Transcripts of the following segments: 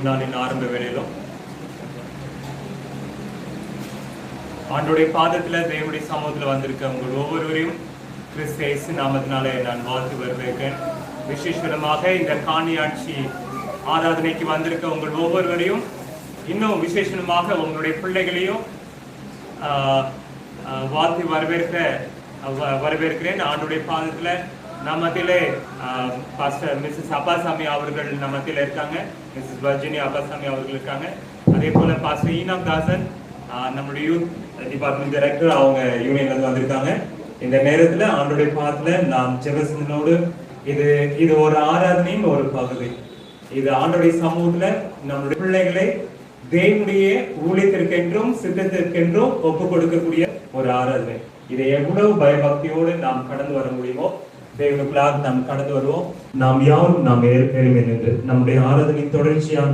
நாளின் ஆரம்ப வேளையிலும் ஆண்டோடைய பாதத்துல தேவனுடைய சமூகத்துல வந்திருக்க உங்கள் ஒவ்வொருவரையும் கிறிஸ்து இயேசு நாமத்தினாலே நான் வாழ்த்து வரவேற்கிறேன். விசேஷமாக இந்த காணியாட்சி ஆராதனைக்கு வந்திருக்க உங்கள் ஒவ்வொருவரையும், இன்னும் விசேஷமாக உங்களுடைய பிள்ளைகளையும் வாழ்த்து வரவேற்கிறேன். ஆண்டுடைய பாதத்துல நம்மத்திலே பாஸ்டர் மிஸ்ஸஸ் அப்பாசாமி அவர்கள் நம்மத்தில இருக்காங்க, மிஸ்ஸஸ் வர்ஜினி அப்பாசாமி அவர்கள் இருக்காங்க. அதே போல பாஸ்டர் ஈனாக் தாசன் நம்முடைய யூத் டிபார்ட்மெண்ட் டைரக்டர், அவங்க யூனியன்ல இருந்து வந்திருக்காங்க. இந்த நேரத்துல ஆண்டுடைய பாதத்துல நாம் ஜெபசனோடு இது ஒரு ஆராதனையின் ஒரு பகுதி. இது ஆண்டுடைய சமூகத்துல நம்முடைய பிள்ளைகளை தேவனுடைய ஊழியத்திற்கென்றும் சித்தத்திற்கென்றும் ஒப்பு கொடுக்கக்கூடிய ஒரு ஆராதனை. இதை எவ்வளவு பயபக்தியோடு நாம் கடந்து வர முடியுமோ தேவனுக்குள்ளாக நாம் கடந்து வருவோம். நாம் யாரும் நாம் எளிமை நின்று நம்முடைய ஆராதனை தொடர்ச்சியாக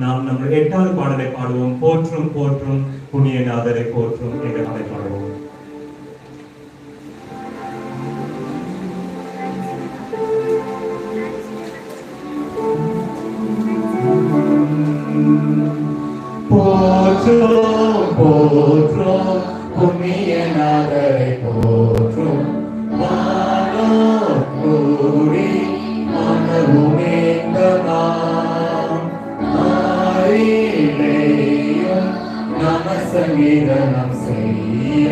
நாம் நம்முடைய 8வது பாடலை பாடுவோம். போற்றும் போற்றும் புண்ணியநாதரை போற்றும் என்ற பாடலை பாடுவோம். போற்றும் போற்றும் புண்ணியநாதரை போற்றும் கூடி மனமுமேங்கமாம் ஆரிலேயும் நமசங்கீதனம் செய்ய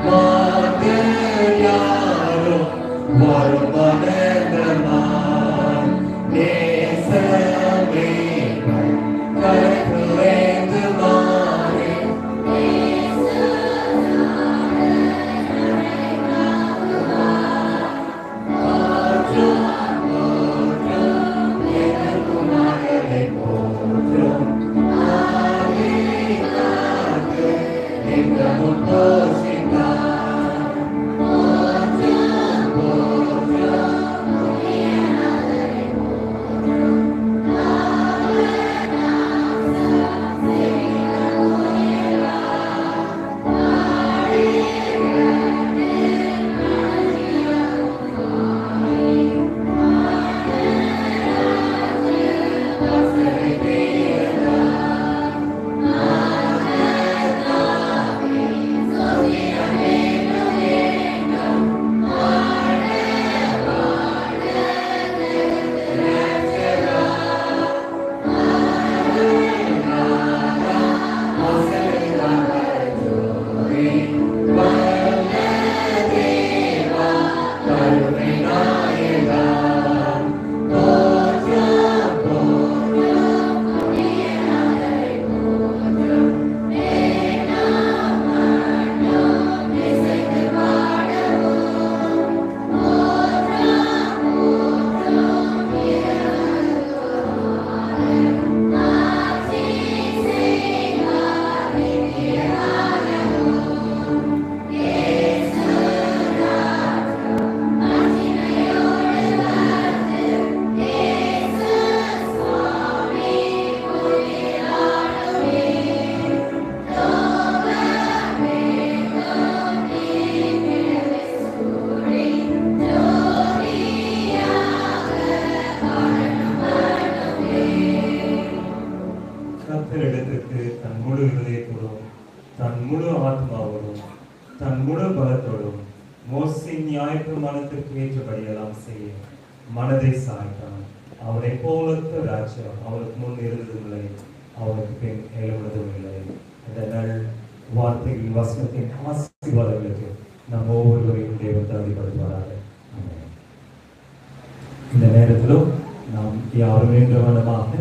மாதர் யாரும் வருமனந்தமாம் நேசமே கருத்துரைந்து மாறி மனதை சாய்த்தான். அவனை போலத்த ராஜ்யம் அவனுக்கு முன் இருந்ததும் இல்லை, அவனுக்கு பின் எழுவதும் இல்லை. இந்த நல் வார்த்தைகளின் வசனத்தின் ஆசீர்வாதங்களுக்கு நம் ஒவ்வொருவரையும் தேவன் தகுதிப்படுத்துவாராக. இந்த நேரத்திலும் நாம் யாரும் என்றவனமாக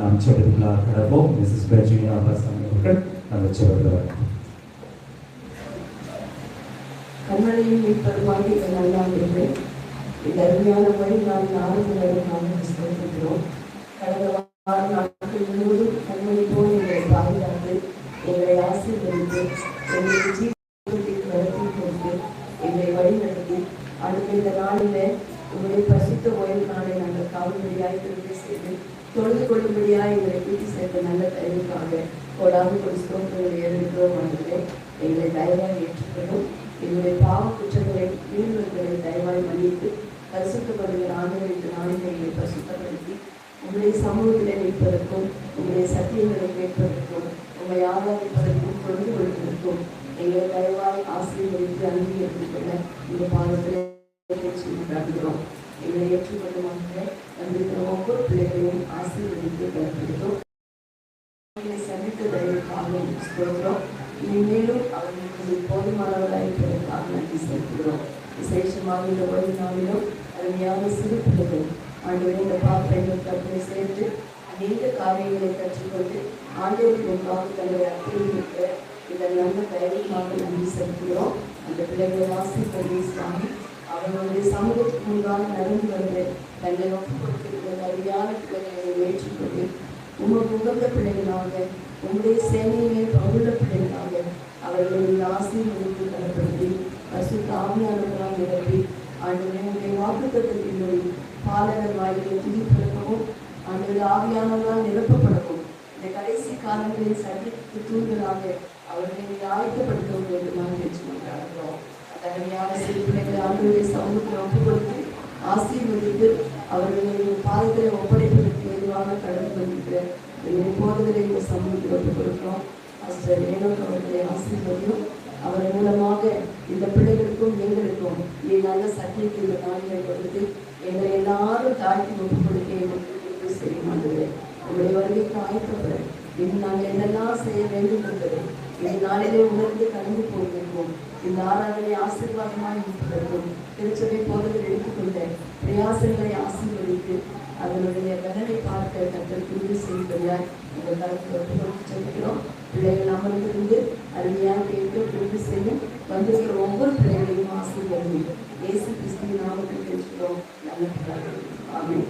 நாம் செபத்துக்குள்ளாக கடப்போம். மிஸ்ஸஸ் வர்ஜினி அப்பாசாமி அவர்கள் அந்த செபத்தில் கண்மலையில் மீட்பருமாகி நல்லாண்டிருந்தே இந்த அருமையான வழி நாம் ஆறுதலாக விசுவாசிக்கிறோம். கடந்த நாட்கள் முழுவதும் கண்மணி போல் எங்களை பாதுகாத்து எங்களை ஆசீர்வதித்து எங்களுக்கு ஜீவனத்திற்கு நடத்தி கொடுத்து எங்களை வழிநடத்தி அடுத்த இந்த நாளில் உங்களுடைய பரிசுத்த ஓய்வு நாளை நாங்கள் காவல்படியாய் திருப்பி செய்து தொழுது கொள்ளும்படியாய் எங்களை கூட்டி சேர்த்த நல்ல தயவுக்காக கோடாக ஒரு ஸ்தோத்திரங்களை எழுதுகிறோம். ஆண்டவரே, எங்களை தயவாய் ஏற்றுக்கொள்ளும். எங்களுடைய பாவ குற்றங்களை மீறுதல்களை தயவாய் மன்னித்து பரிசுத்தப்படுகிற ஆண்டவருக்கு நாளில் எங்களை பரிசுத்தப்படுத்தி உங்களுடைய சமூகத்திலே நிற்பதற்கும் சத்தியங்களை கேட்பதற்கும் உங்களை ஆராதிப்பதற்கும் தொழுது கொள்வதற்கும் எங்களை தயவாய் ஆசீர்வதித்து அங்கீகரித்துக் கொள்ள இந்த பாதத்தில் காட்டுகிறோம். எங்களை ஏற்றுக்கொள்ளுமாக வந்திருக்கிற ஒவ்வொரு பிள்ளைகளையும் ஆசீர்வதித்து கலப்பிடுத்தோம். சந்தித்ததற்காக சொல்கிறோம். இனிமேலும் அவர்களுக்கு போதுமானவர்களாக இருப்பதற்காக நன்றி செலுத்துகிறோம். விசேஷமாக இந்த ஓய்வு நாளிலும் அருமையான சிறு பிள்ளைகள் ஆண்டவரே இந்த பாப்பைகள் கற்பனை சேர்த்து அநேக காரியங்களை கற்றுக்கொண்டு ஆண்டவருக்கு முன்பாக தங்களை அர்ப்பணிக்க இந்த நல்ல தயவுக்காக நன்றி செலுத்துகிறோம். அந்த பிள்ளைகளை ஆசீர்வதி சுவாமி அவர்களுடைய சமூகத்துக்கு முன்பாக நடந்து வந்து தங்களை ஒப்புக் கொடுத்திருக்கிற அறியாத பிள்ளைகளை ஏற்றுக்கொண்டு உமக்கு உகந்த பிள்ளைகளாக உங்களுடைய சேனையிலே பகுந்த பிள்ளைகளாக அவர்களுடைய ஆசீர்வதித்து தரப்படுத்தி பரிசுத்த ஆவியானவர்களால் நிரப்பி ஆண்டவருடைய வாக்குத்தத்தத்தின்படி பாலகர் வாயிலை துதிப்பிறக்கவும் ஆண்டவருடைய ஆவியானவர்களால் நிரப்பப்படவும் இந்த கடைசி காலங்களில் சந்தித்து தூண்களாக அவர்களை ஆயத்தப்படுத்தவும் என்று நான் பேச்சுக்கொண்டாடுகிறோம். அந்த அருமையான சிறு பிள்ளைகளை ஆண்டவருடைய சமூகத்தில் ஒப்புக் கொடுத்து ஆசீர்வதித்து அவர்களுடைய பாதத்தில் ஒப்படைப்பதற்கு எதுவாக கடந்து வருகிற போறதில் இந்த சமூகத்தில் ஒப்புக் கொடுக்கிறோம். அஸ்டர் ஏனோக்கு அவர்களை ஆசீர்வதியும் அவர் மூலமாக இந்த பிள்ளைகளுக்கும் எங்களுக்கும் நீ நல்ல சத்தியத்தை இந்த நாளில் கொடுத்து எங்களை எல்லாரும் தாழ்த்தி ஒப்புக் கொடுக்க எங்களுக்கு செய்ய மாட்டேன். உங்களுடைய வருகைக்கு ஆயத்தப்பட இது நாங்கள் என்னெல்லாம் செய்ய வேண்டும் என்பதை இந்த நாளிலே உணர்ந்து கடந்து போகிறோம். இந்த ஆராதனை ஆசீர்வாதமாக இருப்பதற்கும் திருச்சபை போதத்தில் எடுத்துக்கொண்ட பிரயாசங்களை ஆசீர்வதித்து அதனுடைய பலனை பார்க்க கற்றல் புரிந்து செய்வதாய் உங்கள் தரத்தில் ஒப்புக்கொண்டு செல்கிறோம். பிள்ளைகள் அமர்ந்திருந்து அருமையாக கேட்டு புரிந்து செய்யும் வந்திருக்கிற ஒவ்வொரு பிள்ளைகளையும் ஆசீர்வதி இயேசு கிறிஸ்துவின் நாமத்தில் பேசுகிறோம். நல்ல பிள்ளைகள். ஆமென்.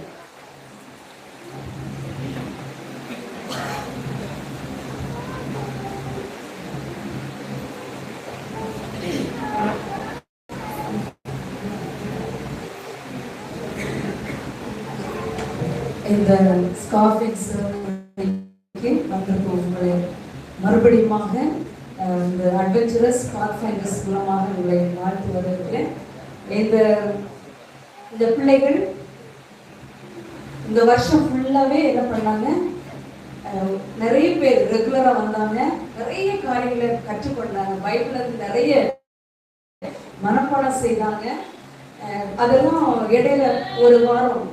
இந்த ஸ்கார்ஃபிங் வந்திருக்கும் உங்களை மறுபடியுமாக இந்த அட்வென்ச்சரஸ் பாத்ஃபைண்டர்ஸ் மூலமாக உங்களை வாழ்த்து வருகிறேன். இந்த பிள்ளைகள் இந்த வருஷம் ஃபுல்லாகவே என்ன பண்ணாங்க, நிறைய பேர் ரெகுலராக வந்தாங்க, நிறைய காரியங்களை கற்றுக்கொண்டாங்க, பைபிள்லேருந்து நிறைய மனப்பாடம் செய்தாங்க. அதெல்லாம் இடையில ஒரு வாரம்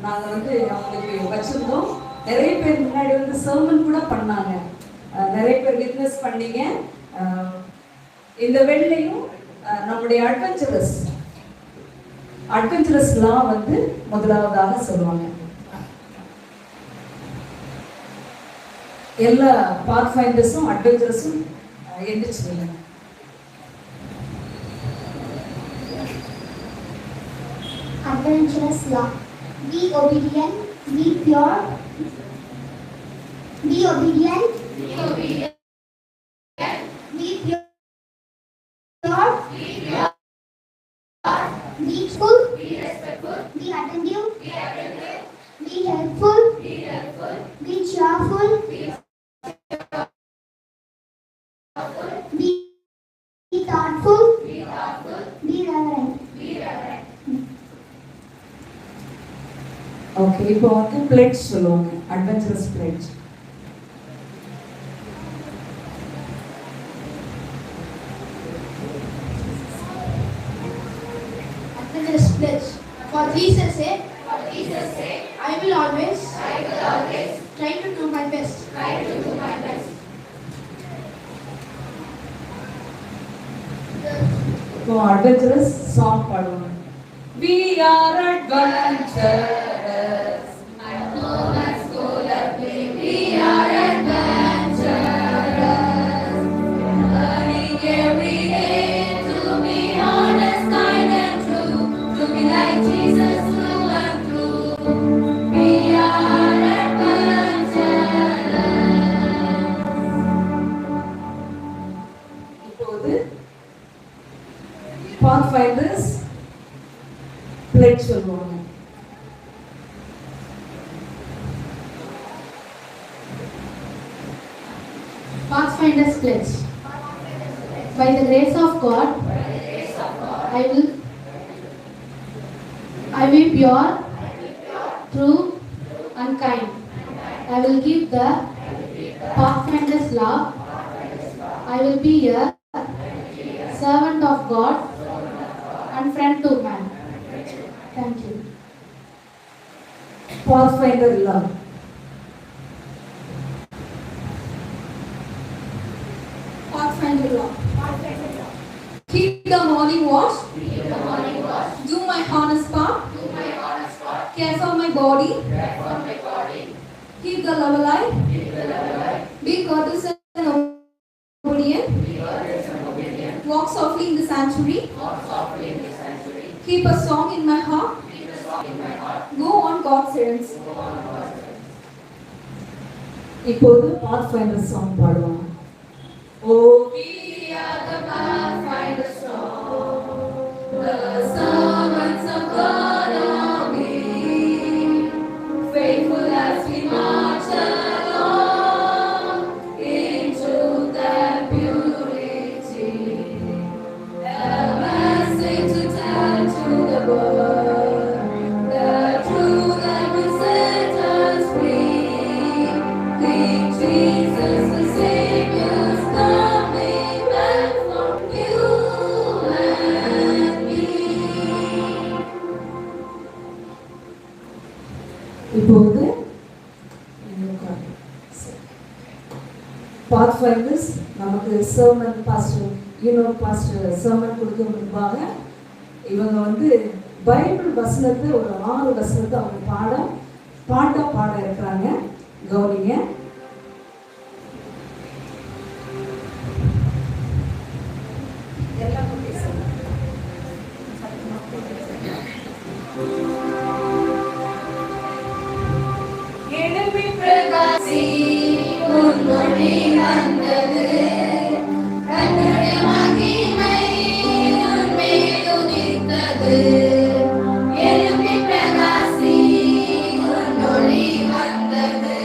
நாங்கள் அவங்களுக்கு வச்சுருந்தோம். நிறைய பேர் முன்னாடி சர்மன் கூட பண்ணாங்க, நிறைய பேர் விட்னஸ் பண்ணீங்க. இந்த வெள்ளையும் நம்முடைய அட்வென்ச்சரஸ்லாம் முதலாவதாக சொல்லுவாங்க. எல்லா பாத்ஃபைண்டர்ஸும் அட்வென்ச்சரஸும் எந்திரிச்சுங்க. Adventurous law. Be obedient, be pure. Be obedient. Be obedient. Be pure. Be pure. Be full. Be respectful. Be attentive. Be attentive. Be helpful. Be helpful. Be cheerful. Be cheerful. Be thoughtful. Be thoughtful. Be reverent. Be reverent. Okay, இப்போ pledge சொல்லுவாங்க, adventurous pledge. Adventurous pledge. For Jesus' sake, I will always try to do my best. இப்போ adventurous song பாடுவாங்க. We are adventurous. At home, at school, at play, we are adventurous. Learning every day to be honest, kind and true, to be like Jesus through and through. We are adventurous. இப்போது பாத்ஃபைண்டர்ஸ் plate சொல்லுவாங்க. Pathfinder's pledge. By the grace of God, I will be pure, true, and kind. I will give the Pathfinder's love. I will be a servant of God and friend to man. Thank you. Pathfinder love. Pathfinder love. Keep the morning watch. Do my honest part. Care for my body. Keep the love alive. Be courteous and obedient. Walk softly in the sanctuary. Keep a song in my heart. Go on God's errands. இப்போது Pathfinder song பாடுவோம். Oh, we are the Pathfinder strong, the servants of God are we, faithful as we march along into that purity, a message to tell to the world, the truth that will set us free. King Jesus the Savior's coming back for you and me. இப்போது Pathfinders நமக்கு sermon pastor sermon கொடுக்க முன்பாக இவங்க வந்து Bible வசனத்தை ஒரு 6 வசனத்தை அவங்க பாட இருக்கிறாங்க. கவனிங்க. எழும்பி பிரகாசி உன்மொழி வந்தது, கர்த்தருடைய மகிமை உன்மேல் உதித்தது. எழும்பி பிரகாசி உன்மொழி வந்தது,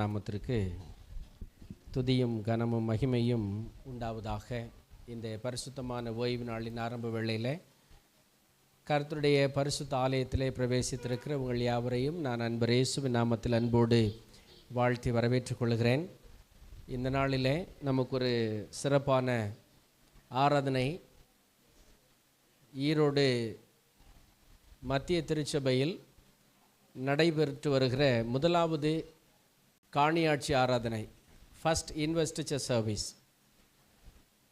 நாமத்திற்கு துதியும் கனமும் மகிமையும் உண்டாவதாக. இந்த பரிசுத்தமான ஓய்வு நாளின் ஆரம்ப வேளையில் கர்த்தருடைய பரிசுத்த ஆலயத்திலே பிரவேசித்திருக்கிற உங்கள் யாவரையும் நான் அன்பர் இயேசுவின் நாமத்தில் அன்போடு வாழ்த்தி வரவேற்றுக் கொள்கிறேன். இந்த நாளிலே நமக்கு ஒரு சிறப்பான ஆராதனை ஈரோடு மத்திய திருச்சபையில் நடைபெற்று வருகிற முதலாவது காணியாட்சி ஆராதனை, ஃபர்ஸ்ட் இன்வெஸ்டிச்சர் சர்வீஸ்,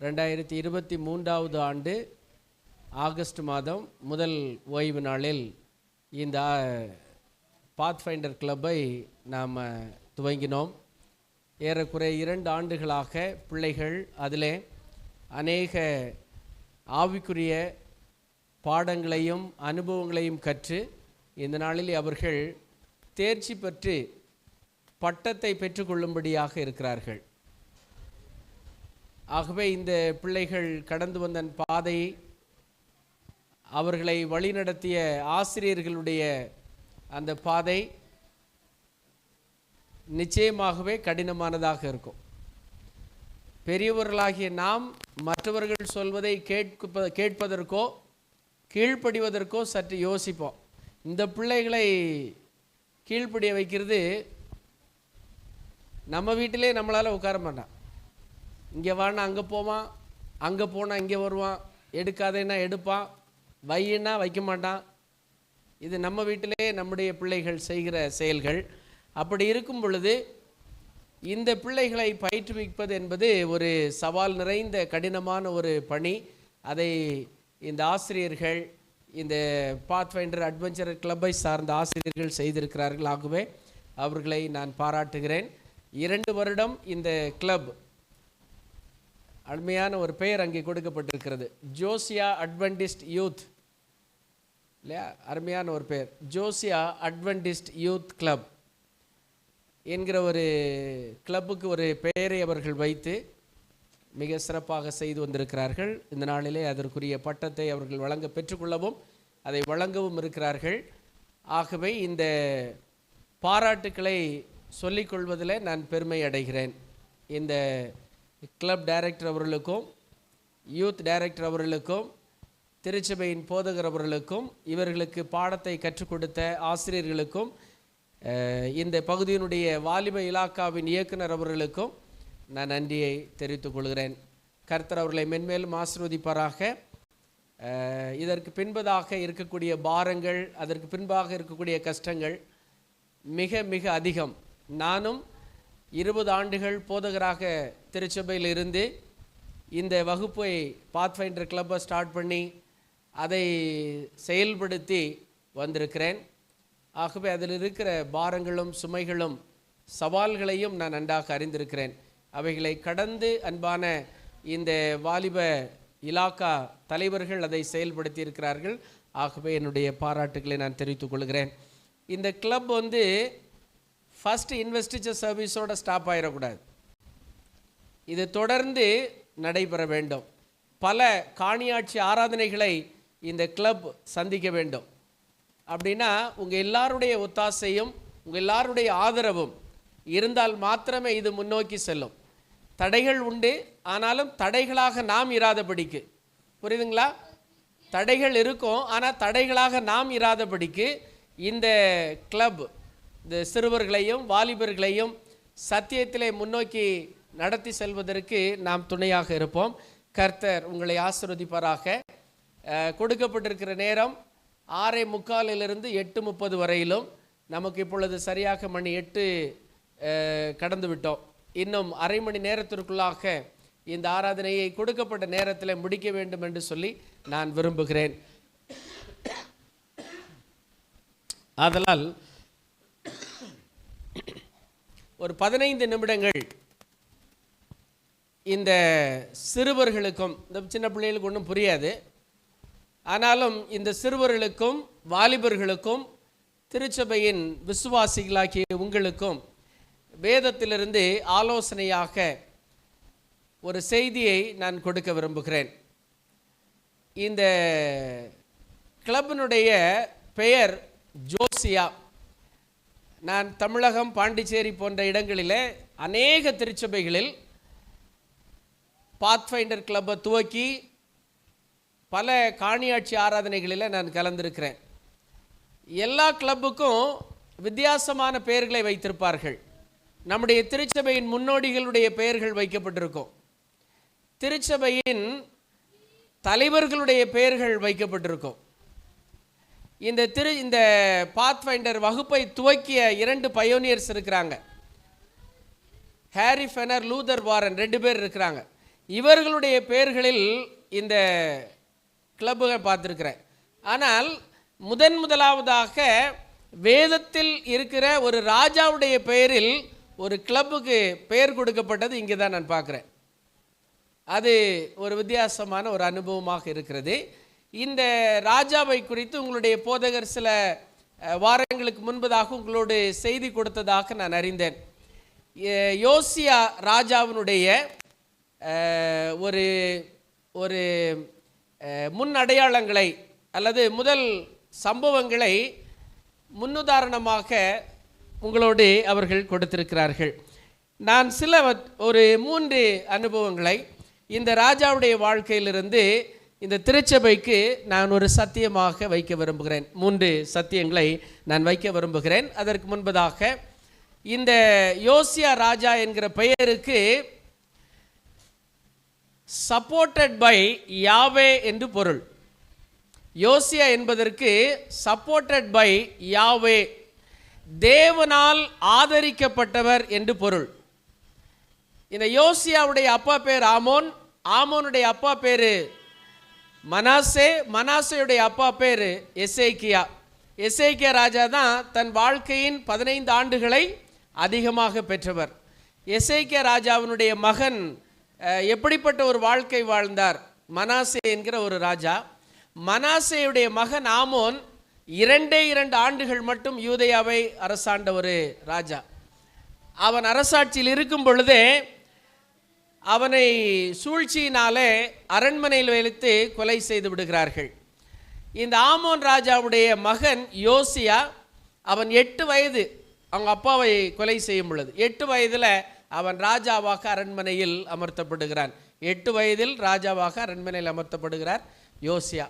2023 ஆண்டு ஆகஸ்ட் மாதம் முதல் ஓய்வு நாளில் இந்த பாத்ஃபைண்டர் கிளப்பை நாம் துவங்கினோம். ஏறக்குறைய 2 ஆண்டுகளாக பிள்ளைகள் அதில் அநேக ஆவிக்குரிய பாடங்களையும் அனுபவங்களையும் கற்று இந்த நாளில் அவர்கள் தேர்ச்சி பெற்று பட்டத்தை பெற்றுக்கொள்ளும்படியாக இருக்கிறார்கள். ஆகவே இந்த பிள்ளைகள் கடந்து வந்த பாதை, அவர்களை வழிநடத்திய ஆசிரியர்களுடைய அந்த பாதை நிச்சயமாகவே கடினமானதாக இருக்கும். பெரியவர்களாகிய நாம் மற்றவர்கள் சொல்வதை கேட்பதற்கோ கீழ்ப்படிவதற்கோ சற்று யோசிப்போம். இந்த பிள்ளைகளை கீழ்ப்படிய வைக்கிறது நம்ம வீட்டிலே நம்மளால் உட்கார மாட்டான். இங்கே வானா அங்கே போவான், அங்கே போனால் இங்கே வருவான், எடுக்காதேன்னா எடுப்பான், வையினா வைக்க மாட்டான். இது நம்ம வீட்டிலே நம்முடைய பிள்ளைகள் செய்கிற செயல்கள். அப்படி இருக்கும் பொழுது இந்த பிள்ளைகளை பயிற்றுவிப்பது என்பது ஒரு சவால் நிறைந்த கடினமான ஒரு பணி. அதை இந்த ஆசிரியர்கள், இந்த பாத்ஃபைண்டர் அட்வென்ச்சர் கிளப்பை சார்ந்த ஆசிரியர்கள் செய்திருக்கிறார்கள். ஆகவே அவர்களை நான் பாராட்டுகிறேன். 2 வருடம் இந்த கிளப், அருமையான ஒரு பெயர் அங்கே கொடுக்கப்பட்டிருக்கிறது, ஜோசியா அட்வென்டிஸ்ட் யூத், இல்லையா? அருமையான ஒரு பெயர், ஜோசியா அட்வென்டிஸ்ட் யூத் கிளப் என்கிற ஒரு கிளப்புக்கு ஒரு பெயரை அவர்கள் வைத்து மிக சிறப்பாக செய்து வந்திருக்கிறார்கள். இந்த நாளிலே அதற்குரிய பட்டத்தை அவர்கள் வழங்க பெற்றுக்கொள்ளவும் அதை வழங்கவும் இருக்கிறார்கள். ஆகவே இந்த பாராட்டுக்களை சொல்லிக்கொள்வதில் நான் பெருமை அடைகிறேன். இந்த கிளப் டைரக்டர் அவர்களுக்கும், யூத் டைரக்டர் அவர்களுக்கும், திருச்சபையின் போதகர் அவர்களுக்கும், இவர்களுக்கு பாடத்தை கற்றுக் கொடுத்த ஆசிரியர்களுக்கும், இந்த பகுதியினுடைய வாலிப இலாக்காவின் இயக்குனர் அவர்களுக்கும் நான் நன்றியை தெரிவித்துக் கொள்கிறேன். கர்த்தர் அவர்களை மென்மேலும் ஆசீர்வதிப்பாராக. இதற்கு பின்பதாக இருக்கக்கூடிய பாரங்கள், அதற்கு பின்பாக இருக்கக்கூடிய கஷ்டங்கள் மிக மிக அதிகம். நானும் 20 ஆண்டுகள் போதகராக திருச்சபையில் இருந்து இந்த வகுப்பை பாத்ஃபைண்டர் கிளப்பை ஸ்டார்ட் பண்ணி அதை செயல்படுத்தி வந்திருக்கிறேன். ஆகவே அதில் இருக்கிற பாரங்களும் சுமைகளும் சவால்களையும் நான் நன்றாக அறிந்திருக்கிறேன். அவைகளை கடந்து அன்பான இந்த வாலிப இலாக்கா தலைவர்கள் அதை செயல்படுத்தி இருக்கிறார்கள். ஆகவே என்னுடைய பாராட்டுக்களை நான் தெரிவித்துக் கொள்கிறேன். இந்த கிளப் ஃபர்ஸ்ட் இன்வெஸ்டிச்சர் சர்வீஸோட ஸ்டாப் ஆகிடக்கூடாது. இது தொடர்ந்து நடைபெற வேண்டும். பல காணியாட்சி ஆராதனைகளை இந்த கிளப் சந்திக்க வேண்டும். அப்படின்னா உங்கள் எல்லாருடைய ஒத்தாசையும் உங்கள் எல்லாருடைய ஆதரவும் இருந்தால் மாத்திரமே இது முன்னோக்கி செல்லும். தடைகள் உண்டு, ஆனாலும் தடைகளாக நாம் இராதபடிக்கு, புரியுதுங்களா? தடைகள் இருக்கும், ஆனால் தடைகளாக நாம் இராதபடிக்கு இந்த கிளப் இந்த சிறுவர்களையும் வாலிபர்களையும் சத்தியத்திலே முன்னோக்கி நடத்தி செல்வதற்கு நாம் துணையாக இருப்போம். கர்த்தர் உங்களை ஆசீர்வதிப்பாராக. கொடுக்கப்பட்டிருக்கிற நேரம் 6:45 8:30 வரையிலும். நமக்கு இப்பொழுது சரியாக மணி 8 கடந்து விட்டோம். இன்னும் அரை மணி நேரத்திற்குள்ளாக இந்த ஆராதனையை கொடுக்கப்பட்ட நேரத்தில் முடிக்க வேண்டும் என்று சொல்லி நான் விரும்புகிறேன். ஆதலால் ஒரு 15 நிமிடங்கள் இந்த சிறுவர்களுக்கும், இந்த சின்ன பிள்ளைகளுக்கு ஒன்றும் புரியாது, ஆனாலும் இந்த சிறுவர்களுக்கும் வாலிபர்களுக்கும் திருச்சபையின் விசுவாசிகளாகிய உங்களுக்கும் வேதத்திலிருந்து ஆலோசனையாக ஒரு செய்தியை நான் கொடுக்க விரும்புகிறேன். இந்த கிளப்பினுடைய பெயர் ஜோசியா. நான் தமிழகம், பாண்டிச்சேரி போன்ற இடங்களில் அநேக திருச்சபைகளில் பாத்ஃபைண்டர் கிளப்பை துவக்கி பல காணியாட்சி ஆராதனைகளில் நான் கலந்திருக்கிறேன். எல்லா கிளப்புக்கும் வித்தியாசமான பெயர்களை வைத்திருப்பார்கள். நம்முடைய திருச்சபையின் முன்னோடிகளுடைய பெயர்கள் வைக்கப்பட்டிருக்கும், திருச்சபையின் தலைவர்களுடைய பெயர்கள் வைக்கப்பட்டிருக்கும். இந்த பாத்ஃபைண்டர் வகுப்பை துவக்கிய 2 பயோனியர்ஸ் இருக்கிறாங்க. ஹாரி ஃபெனர், லூதர் வாரன் 2 பேர் இருக்கிறாங்க. இவர்களுடைய பெயர்களில் இந்த கிளப்புகளை பார்த்துருக்கிறேன். ஆனால் முதலாவதாக வேதத்தில் இருக்கிற ஒரு ராஜாவுடைய பெயரில் ஒரு கிளப்புக்கு பெயர் கொடுக்கப்பட்டது இங்கே தான் நான் பார்க்குறேன். அது ஒரு வித்தியாசமான ஒரு அனுபவமாக இருக்கிறது. இந்த ராஜாவை குறித்து உங்களுடைய போதகர் சில வாரங்களுக்கு முன்பதாக உங்களோடு செய்தி கொடுத்ததாக நான் அறிந்தேன். யோசியா ராஜாவினுடைய ஒரு ஒரு முன் அடையாளங்களை அல்லது முதல் சம்பவங்களை முன்னுதாரணமாக உங்களோடு அவர்கள் கொடுத்திருக்கிறார்கள். நான் ஒரு 3 அனுபவங்களை இந்த ராஜாவுடைய வாழ்க்கையிலிருந்து இந்த திருச்சபைக்கு நான் ஒரு சத்தியமாக வைக்க விரும்புகிறேன். 3 சத்தியங்களை நான் வைக்க விரும்புகிறேன். அதற்கு முன்பதாக இந்த யோசியா ராஜா என்கிற பெயருக்கு சப்போர்ட்டட் பை யாவே என்று பொருள். யோசியா என்பதற்கு சப்போர்ட்டட் பை யாவே, தேவனால் ஆதரிக்கப்பட்டவர் என்று பொருள். இந்த யோசியாவுடைய அப்பா பேர் ஆமோன், ஆமோனுடைய அப்பா பேர் மனாசே, மனாசேயுடைய அப்பா பேர் எசேக்கியா. எசேக்கியா ராஜா தான் தன் வாழ்க்கையின் 15 ஆண்டுகளை அதிகமாக பெற்றவர். எசேக்கியா ராஜாவினுடைய மகன் எப்படிப்பட்ட ஒரு வாழ்க்கை வாழ்ந்தார்? மனாசே என்கிற ஒரு ராஜா. மனாசேயுடைய மகன் ஆமோன் 2 ஆண்டுகள் மட்டும் யூதேயாவை அரசாண்ட ஒரு ராஜா. அவன் அரசாட்சியில் இருக்கும் பொழுதே அவனை சூழ்ச்சியினாலே அரண்மனையில் வைத்து கொலை செய்து விடுகிறார்கள். இந்த ஆமோன் ராஜாவுடைய மகன் யோசியா, அவன் 8 வயது அவங்க அப்பாவை கொலை செய்யும் பொழுது 8 வயதில் அவன் ராஜாவாக அரண்மனையில் அமர்த்தப்படுகிறான். 8 வயதில் ராஜாவாக அரண்மனையில் அமர்த்தப்படுகிறார் யோசியா.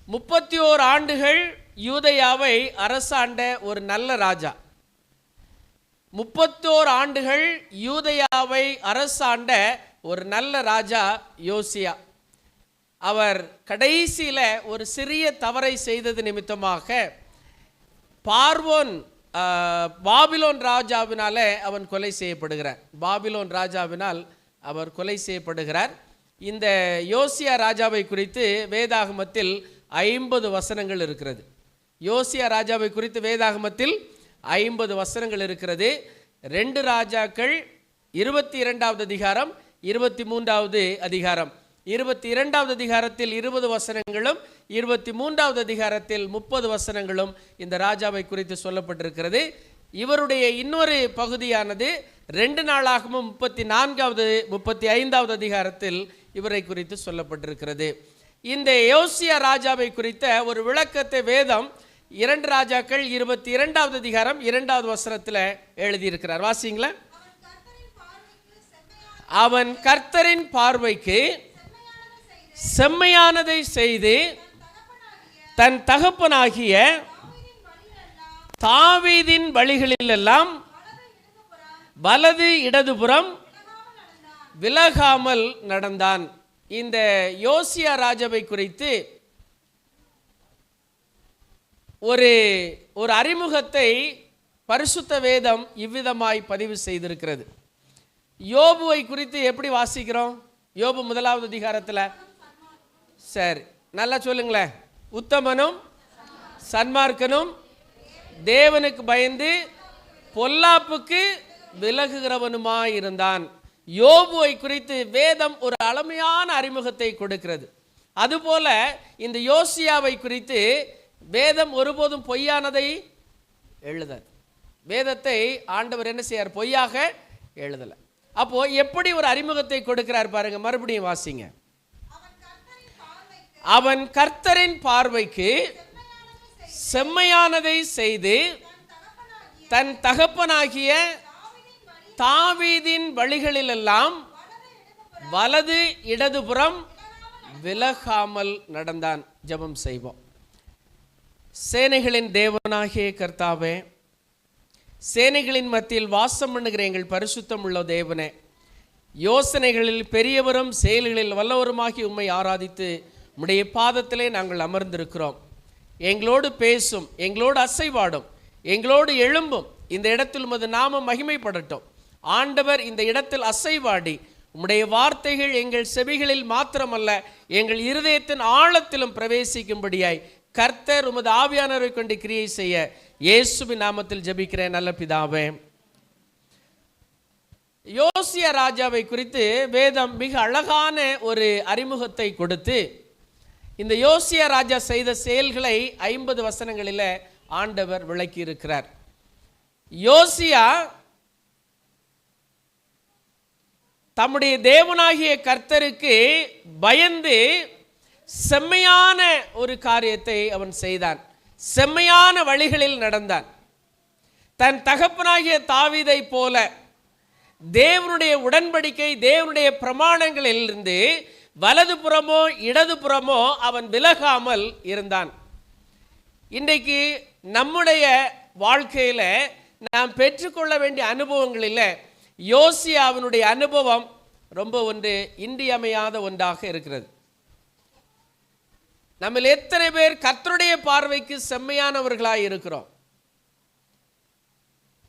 31 ஆண்டுகள் யூதேயாவை அரசாண்ட ஒரு நல்ல ராஜா. 31 ஆண்டுகள் யூதேயாவை அரசாண்ட ஒரு நல்ல ராஜா யோசியா. அவர் கடைசியில் ஒரு சிறிய தவறை செய்தது நிமித்தமாக பார்வோன் பாபிலோன் ராஜாவினால அவன் கொலை செய்யப்படுகிறார். பாபிலோன் ராஜாவினால் அவர் கொலை செய்யப்படுகிறார். இந்த யோசியா ராஜாவை குறித்து வேதாகமத்தில் 50 வசனங்கள் இருக்கிறது. யோசியா ராஜாவை குறித்து வேதாகமத்தில் 50 வசனங்கள் இருக்கிறது. 2 ராஜாக்கள் 22வது அதிகாரம், 23வது அதிகாரம். 22வது அதிகாரத்தில் 20 வசனங்களும் 23வது அதிகாரத்தில் 30 வசனங்களும் இந்த ராஜாவை குறித்து சொல்லப்பட்டிருக்கிறது. இவருடைய இன்னொரு பகுதியானது 2 நாளாகவும் 34வது 35வது அதிகாரத்தில் இவரை குறித்து சொல்லப்பட்டிருக்கிறது. இந்த யோசியா ராஜாவை குறித்த ஒரு விளக்கத்தை வேதம் 2 ராஜாக்கள் 22வது அதிகாரம் 2வது வசனத்தில் எழுதியிருக்கிறார். வாசிங்களா? அவன் கர்த்தரின் பார்வைக்கு செம்மையானதை செய்து தன் தகப்பனாகிய தாவீதின் வழிகளிலெல்லாம் வலது இடதுபுறம் விலகாமல் நடந்தான். இந்த யோசியா ராஜாவை குறித்து ஒரு அறிமுகத்தை பரிசுத்த வேதம் இவ்விதமாய் பதிவு செய்திருக்கிறது. யோபுவை குறித்து எப்படி வாசிக்கிறோம்? யோபு 1வது அதிகாரத்தில் சரி நல்லா சொல்லுங்களேன். உத்தமனும் சன்மார்க்கனும் தேவனுக்கு பயந்து பொல்லாப்புக்கு விலகுகிறவனுமாயிருந்தான். யோபுவை குறித்து வேதம் ஒரு அழமையான அறிமுகத்தை கொடுக்கிறது. அதுபோல இந்த யோசியாவை குறித்து வேதம் ஒருபோதும் பொய்யானதை எழுதாது. வேதத்தை ஆண்டவர் என்ன செய்யார்? பொய்யாக எழுதலை. அப்போ எப்படி ஒரு அறிமுகத்தை கொடுக்கிறார் பாருங்க. மறுபடியும் வாசிங்க. அவன் கர்த்தரின் பார்வைக்கு செம்மையானதை செய்து தன் தகப்பனாகிய தாவீதின் வழிகளிலெல்லாம் வலது இடதுபுறம் விலகாமல் நடந்தான். ஜெபம் செய்வோம். சேனைகளின் தேவனாகிய கர்த்தாவே, சேனைகளின் மத்தியில் வாசம் பண்ணுகிற எங்கள் பரிசுத்தம் உள்ள தேவனே, யோசனைகளில் பெரியவரும் செயல்களில் வல்லவருமாகி உம்மை ஆராதித்து உம்முடைய பாதத்திலே நாங்கள் அமர்ந்திருக்கிறோம். எங்களோடு பேசும், எங்களோடு அசைவாடும், எங்களோடு எழும்பும். இந்த இடத்தில் உமது நாமம் மகிமைப்படட்டும். ஆண்டவர் இந்த இடத்தில் அசைவாடி உம்முடைய வார்த்தைகள் எங்கள் செவிகளில் மாத்திரமல்ல, எங்கள் இருதயத்தின் ஆழத்திலும் பிரவேசிக்கும்படியாய் கர்த்தர் உமது ஆவியானவரை கொண்டு கிரியை செய்ய இயேசுவின் நாமத்தில் ஜெபிக்கிறேன் நல்ல பிதாவே. யோசியா ராஜாவை குறித்து வேதம் மிக அழகான ஒரு அறிமுகத்தை கொடுத்து இந்த யோசியா ராஜா செய்த செயல்களை 50 வசனங்களில் ஆண்டவர் விளக்கி இருக்கிறார். யோசியா தம்முடைய தேவனாகிய கர்த்தருக்கு பயந்து செம்மையான ஒரு காரியத்தை அவன் செய்தான். செம்மையான வழிகளில் நடந்தான். தன் தகப்பனாகிய தாவீதை போல தேவனுடைய உடன்படிக்கை, தேவனுடைய பிரமாணங்களிலிருந்து வலதுபுறமோ இடதுபுறமோ அவன் விலகாமல் இருந்தான். இன்றைக்கு நம்முடைய வாழ்க்கையில் நாம் பெற்றுக்கொள்ள வேண்டிய அனுபவங்களில் யோசியாவினுடைய அனுபவம் ரொம்ப ஒன்று இன்றியமையாத ஒன்றாக இருக்கிறது. நம்ம எத்தனை பேர் கர்த்தருடைய பார்வைக்கு செம்மையானவர்களாய் இருக்கிறோம்?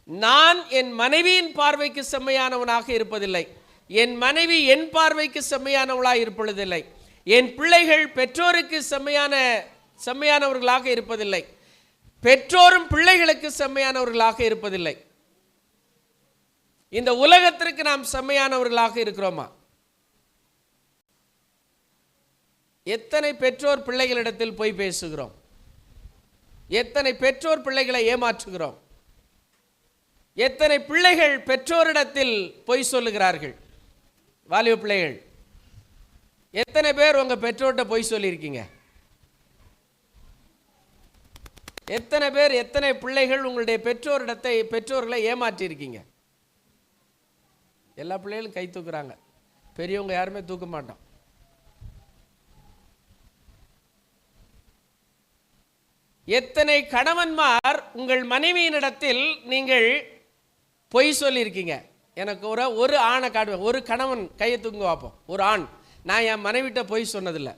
நான் என் மனைவியின் பார்வைக்கு செம்மையானவனாக இருப்பதில்லை. என் மனைவி என் பார்வைக்கு செம்மையானவளாக இருப்பதில்லை. என் பிள்ளைகள் பெற்றோருக்கு செம்மையானவர்களாக இருப்பதில்லை. பெற்றோரும் பிள்ளைகளுக்கு செம்மையானவர்களாக இருப்பதில்லை. இந்த உலகத்திற்கு நாம் செம்மையானவர்களாக இருக்கிறோமா? எத்தனை பெற்றோர் பிள்ளைகளிடத்தில் போய் பேசுகிறோம்? எத்தனை பெற்றோர் பிள்ளைகளை ஏமாற்றுகிறோம்? எத்தனை பிள்ளைகள் பெற்றோரிடத்தில் பொய் சொல்லுகிறார்கள்? வாலிப பிள்ளைகள், எத்தனை பேர் உங்க பெற்றோர்கிட்ட பொய் சொல்லியிருக்கீங்க? எத்தனை பேர், எத்தனை பிள்ளைகள் உங்களுடைய பெற்றோர்களை ஏமாற்றியிருக்கீங்க? எல்லா பிள்ளைகளும் கை தூக்குறாங்க, பெரியவங்க யாருமே தூக்க மாட்டோம். எத்தனை கணவன்மார் உங்கள் மனைவியினிடத்தில் நீங்கள் பொய் சொல்லியிருக்கீங்க? எனக்கு ஒரு ஆணை காட்டுவேன். ஒரு கணவன் கையை தூங்க பார்ப்போம். ஒரு ஆண், நான் என் மனைவிட்ட பொய் சொன்னதில்லை.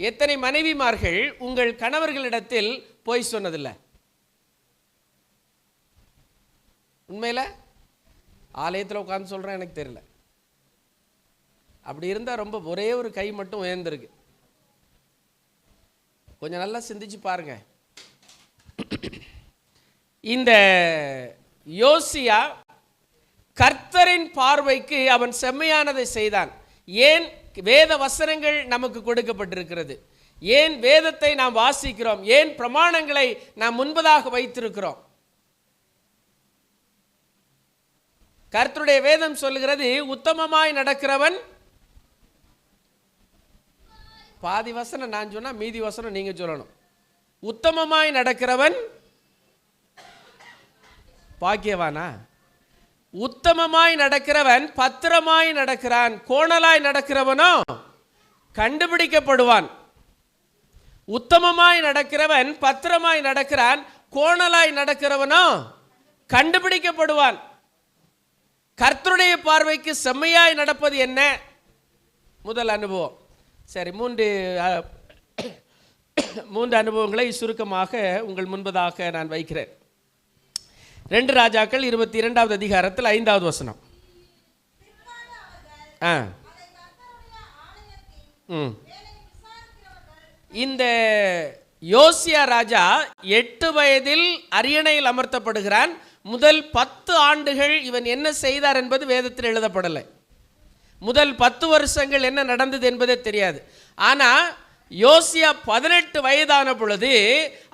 எத்தனை மனைவிமார்கள் உங்கள் கணவர்களிடத்தில் பொய் சொன்னதில்லை? உண்மையில் ஆலயத்தில் உட்கார்ந்து சொல்கிறேன், எனக்கு தெரியல. அப்படி இருந்தால் ரொம்ப ஒரே ஒரு கை மட்டும் உயர்ந்திருக்கு. கொஞ்சம் நல்லா சிந்திச்சு பாருங்க. இந்த யோசியா கர்த்தரின் பார்வைக்கு அவன் செம்மையானதை செய்தான். ஏன் வேத வசனங்கள் நமக்கு கொடுக்கப்பட்டிருக்கிறது? ஏன் வேதத்தை நாம் வாசிக்கிறோம்? ஏன் பிரமாணங்களை நாம் முன்பதாக வைத்திருக்கிறோம்? கர்த்தருடைய வேதம் சொல்லுகிறது, உத்தமமாய் நடக்கிறவன், பாதி வசனம் நான் சொன்னா மீதி வசனம் நீங்க சொல்லணும். உத்தமமாய் நடக்கிறவன் பாக்கியவானா? உத்தமமாய் நடக்கிறவன் பத்திரமாய் நடக்கிறான். கோணலாய் நடக்கிறவனோ கண்டுபிடிக்கப்படுவான். உத்தமமாய் நடக்கிறவன் பத்திரமாய் நடக்கிறான், கோணலாய் நடக்கிறவனோ கண்டுபிடிக்கப்படுவான். கர்த்தருடைய பார்வைக்கு செம்மையாய் நடப்பது என்ன? முதல் அனுபவம். சரி, மூன்று அனுபவங்களை சுருக்கமாக உங்கள் முன்பதாக நான் வைக்கிறேன். 2 ராஜாக்கள் 22வது அதிகாரத்தில் 5வது வசனம். இந்த யோசியா ராஜா 8 வயதில் அரியணையில் அமர்த்தப்படுகிறான். முதல் 10 ஆண்டுகள் இவன் என்ன செய்தார் என்பது வேதத்தில் எழுதப்படலை. முதல் 10 வருஷங்கள் என்ன நடந்தது என்பதே தெரியாது. ஆனால் யோசியா 18 வயதான பொழுது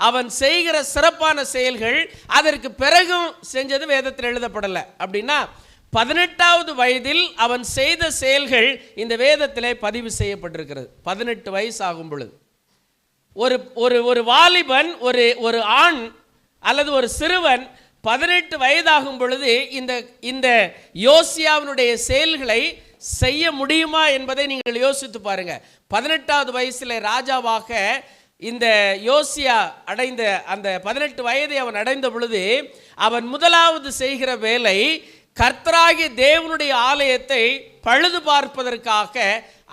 அவன் செய்கிற சிறப்பான செயல்கள் அதற்கு பிறகும் செஞ்சது வேதத்தில் எழுதப்படலை. அப்படின்னா 18வது வயதில் அவன் செய்த செயல்கள் இந்த வேதத்திலே பதிவு செய்யப்பட்டிருக்கிறது. 18 வயசு ஆகும் பொழுது ஒரு வாலிபன், ஒரு ஆண் அல்லது ஒரு சிறுவன் 18 வயதாகும் பொழுது இந்த யோசியாவினுடைய செயல்களை செய்ய முடியுமா என்பதை நீங்கள் யோசித்து பாருங்க. 18வது வயசில் ராஜாவாக இந்த யோசியா அடைந்த அந்த 18 வயதை அவன் அடைந்த பொழுது அவன் முதலாவது செய்கிற வேலை கர்த்தராகிய தேவனுடைய ஆலயத்தை பழுது பார்ப்பதற்காக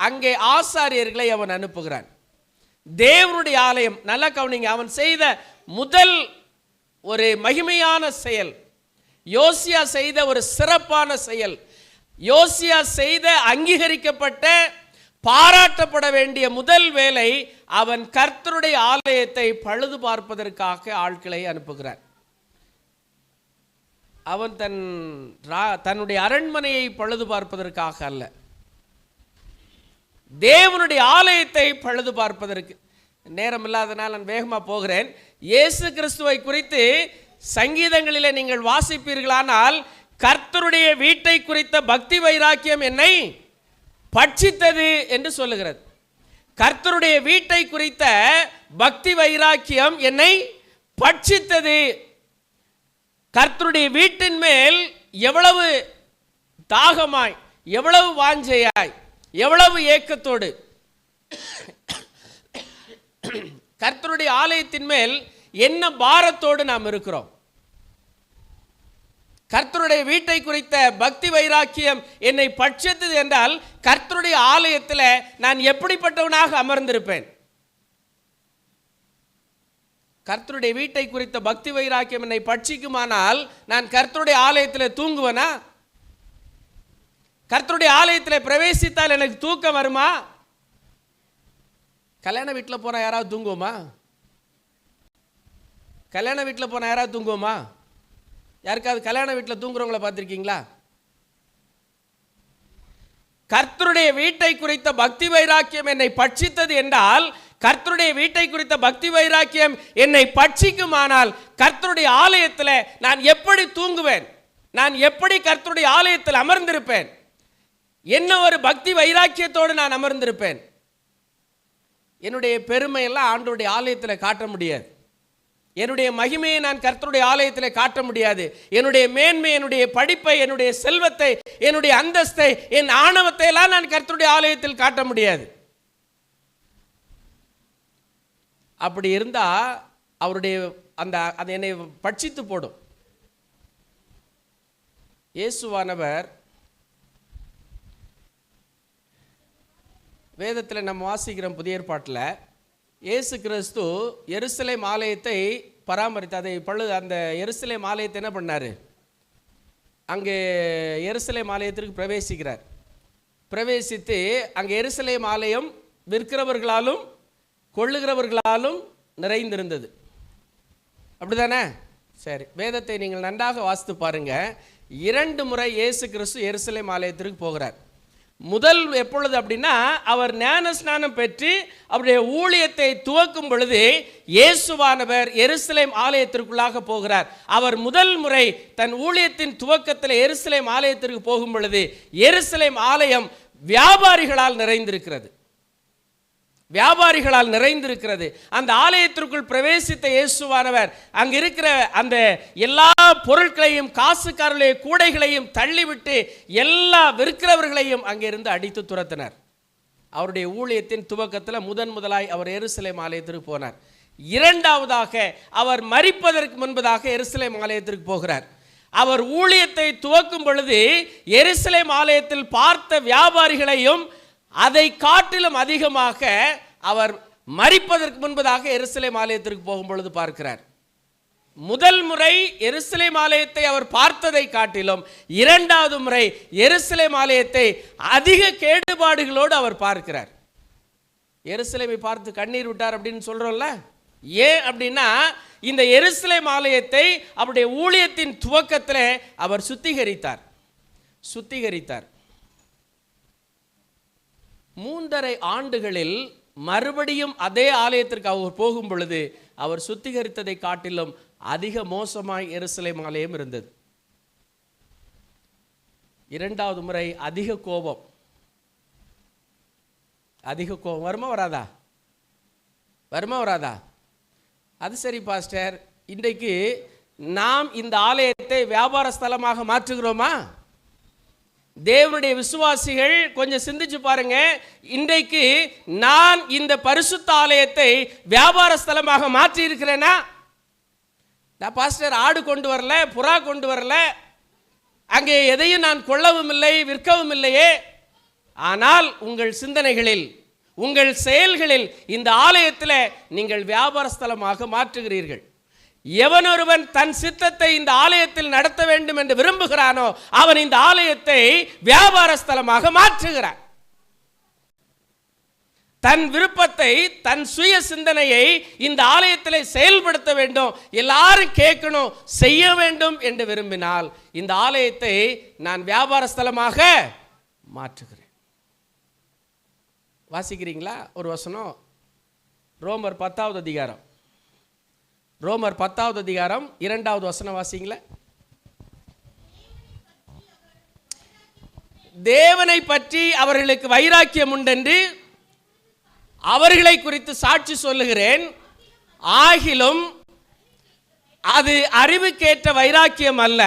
அங்கே ஆசாரியர்களை அவன் அனுப்புகிறான். தேவனுடைய ஆலயம், நல்லா கவனிங்க, அவன் செய்த முதல் ஒரு மகிமையான செயல், யோசியா செய்த ஒரு சிறப்பான செயல், யோசியா செய்த அங்கீகரிக்கப்பட்ட பாராட்டப்பட வேண்டிய முதல் வேலை, அவன் கர்த்தருடைய ஆலயத்தை பழுது பார்ப்பதற்காக ஆட்களை அனுப்புகிறான். அவன் தன்னுடைய அரண்மனையை பழுது பார்ப்பதற்காக அல்ல, தேவனுடைய ஆலயத்தை பழுது பார்ப்பதற்கு. நேரம் இல்லாதனால் நான் வேகமாக போகிறேன். இயேசு கிறிஸ்துவை குறித்து சங்கீதங்களிலே நீங்கள் வாசிப்பீர்களானால் கர்த்தருடைய வீட்டை குறித்த பக்தி வைராக்கியம் என்னை பட்சித்தது என்று சொல்லுகிறது. கர்த்தருடைய வீட்டை குறித்த பக்தி வைராக்கியம் என்னை பட்சித்தது. கர்த்தருடைய வீட்டின் மேல் எவ்வளவு தாகமாய், எவ்வளவு வாஞ்சையாய், எவ்வளவு ஏக்கத்தோடு கர்த்தருடைய ஆலயத்தின் மேல் என்ன பாரத்தோடு நாம் இருக்கிறோம். கர்த்தருடைய வீட்டை குறித்த பக்தி வைராக்கியம் என்னை பட்சித்தது என்றால் கர்த்தருடைய ஆலயத்தில் நான் எப்படிப்பட்டவனாக அமர்ந்திருப்பேன். கர்த்தருடைய வீட்டை குறித்த பக்தி வைராக்கியம் என்னை பட்சிக்குமானால் நான் கர்த்தருடைய ஆலயத்தில் தூங்குவேனா? கர்த்தருடைய ஆலயத்தில் பிரவேசித்தால் எனக்கு தூக்கம் வருமா? கல்யாண வீட்டில் போனால் யாராவது தூங்குவோமா? கல்யாண வீட்டில் போனால் யாராவது தூங்குவோமா? யாருக்காவது கல்யாண வீட்டில் தூங்குறவங்கள பார்த்துருக்கீங்களா? கர்த்தருடைய வீட்டை குறித்த பக்தி வைராக்கியம் என்னை பட்சித்தது என்றால், கர்த்தருடைய வீட்டை குறித்த பக்தி வைராக்கியம் என்னை பட்சிக்குமானால் கர்த்தருடைய ஆலயத்தில் நான் எப்படி தூங்குவேன்? நான் எப்படி கர்த்தருடைய ஆலயத்தில் அமர்ந்திருப்பேன்? என்ன ஒரு பக்தி வைராக்கியத்தோடு நான் அமர்ந்திருப்பேன்? என்னுடைய பெருமையெல்லாம் ஆண்டவருடைய ஆலயத்தில் காட்ட முடியாது. என்னுடைய மகிமையை நான் கர்த்தருடைய ஆலயத்தில் காட்ட முடியாது. என்னுடைய மேன்மை, என்னுடைய படிப்பை, என்னுடைய செல்வத்தை, என்னுடைய அந்தஸ்தை, என் ஆணவத்தை எல்லாம் நான் கர்த்தருடைய ஆலயத்தில் காட்ட முடியாது. அப்படி இருந்தா அவருடைய அது என்னை பட்சித்து போடும். இயேசுவானவர் வேதத்தில் நம்ம வாசிக்கிறோம், புதிய ஏற்பாட்டில் இயேசு கிறிஸ்து எருசலேம் ஆலயத்தை பராமரித்து அந்த எருசலேம் ஆலயத்தை என்ன பண்ணார்? அங்கே எருசலேம் ஆலயத்திற்கு பிரவேசிக்கிறார். பிரவேசித்து அங்கே எருசலேம் ஆலயம் விற்கிறவர்களாலும் கொள்ளுகிறவர்களாலும் நிறைந்திருந்தது. அப்படிதானே? சரி, வேதத்தை நீங்கள் நன்றாக வாசித்து பாருங்க. 2 முறை இயேசு கிறிஸ்து எருசலேம் ஆலயத்திற்கு போகிறார். முதல் எப்பொழுது அப்படின்னா, அவர் ஞான ஸ்நானம் பெற்று அவருடைய ஊழியத்தை துவக்கும் பொழுது இயேசுவானவர் எருசலேம் ஆலயத்திற்குள்ளாக போகிறார். அவர் முதல் முறை தன் ஊழியத்தின் துவக்கத்தில் எருசலேம் ஆலயத்திற்கு போகும் பொழுது எருசலேம் ஆலயம் வியாபாரிகளால் நிறைந்திருக்கிறது. வியாபாரிகளால் நிறைந்திருக்கிறது. அந்த ஆலயத்திற்குள் பிரவேசித்த இயேசுவானவர் அங்கு இருக்கிற அந்த எல்லா பொருட்களையும், காசுக்காரர்களுடைய கூடைகளையும் தள்ளிவிட்டு எல்லா விற்கிறவர்களையும் அங்கிருந்து அடித்து துரத்தினார். அவருடைய ஊழியத்தின் துவக்கத்தில் முதலாய் அவர் எருசலேம் ஆலயத்திற்கு போனார். 2வதாக அவர் மரிப்பதற்கு முன்பதாக எருசலேம் ஆலயத்திற்கு போகிறார். அவர் ஊழியத்தை துவக்கும் பொழுது எருசலேம் ஆலயத்தில் பார்த்த வியாபாரிகளையும் அதை காட்டிலும் அதிகமாக அவர் மரிப்பதற்கு முன்பதாக எருசலேம் ஆலயத்திற்கு போகும் பொழுது பார்க்கிறார். முதல் முறை எருசலேம் ஆலயத்தை அவர் பார்த்ததை காட்டிலும் 2வது முறை எருசலேம் ஆலயத்தை அதிக கேடுபாடுகளோடு அவர் பார்க்கிறார். எருசலேமை பார்த்து கண்ணீர் விட்டார் அப்படின்னு சொல்றோம்ல. ஏன் அப்படின்னா, இந்த எருசலேம் ஆலயத்தை அவருடைய ஊழியத்தின் துவக்கத்தில் அவர் சுத்திகரித்தார். 3.5 ஆண்டுகளில் மறுபடியும் அதே ஆலயத்திற்கு அவர் போகும் பொழுது அவர் சுத்திகரித்ததை காட்டிலும் அதிக மோசமாய் எருசலேம் ஆலயம் இருந்தது. 2வது முறை அதிக கோபம் வருமா வராதா? அது சரி பாஸ்டர், இன்றைக்கு நாம் இந்த ஆலயத்தை வியாபார ஸ்தலமாக மாற்றுகிறோமா? தேவனுடைய விசுவாசிகள் கொஞ்சம் சிந்திச்சு பாருங்க. இன்றைக்கு நான் இந்த பரிசுத்த ஆலயத்தை வியாபார ஸ்தலமாக மாற்றி இருக்கிறேனா? நான் பாஸ்டர் ஆடு கொண்டு வரல, புறா கொண்டு வரல, அங்கே எதையும் நான் கொள்ளவும் இல்லை, விற்கவும் இல்லையே. ஆனால் உங்கள் சிந்தனைகளில், உங்கள் செயல்களில் இந்த ஆலயத்தில் நீங்கள் வியாபார ஸ்தலமாக மாற்றுகிறீர்கள். எவனொருவன் தன் சித்தத்தை இந்த ஆலயத்தில் நடத்த வேண்டும் என்று விரும்புகிறானோ அவன் இந்த ஆலயத்தை வியாபார ஸ்தலமாக மாற்றுகிறான். தன் விருப்பத்தை, தன் சுய சிந்தனையை இந்த ஆலயத்தில் செயல்படுத்த வேண்டும், எல்லாரும் கேட்கணும், செய்ய வேண்டும் என்று விரும்பினால் இந்த ஆலயத்தை நான் வியாபார ஸ்தலமாக மாற்றுகிறேன். வாசிக்கிறீங்களா ஒரு வசனம்? ரோமர் 10வது அதிகாரம், ரோமர் 10வது அதிகாரம் 2வது வசனம் வாசிங்களா. தேவனை பற்றி அவர்களுக்கு வைராக்கியம் உண்டென்று அவர்களை குறித்து சாட்சி சொல்லுகிறேன். ஆகிலும் அது அறிவுக்கேற்ற வைராக்கியம் அல்ல.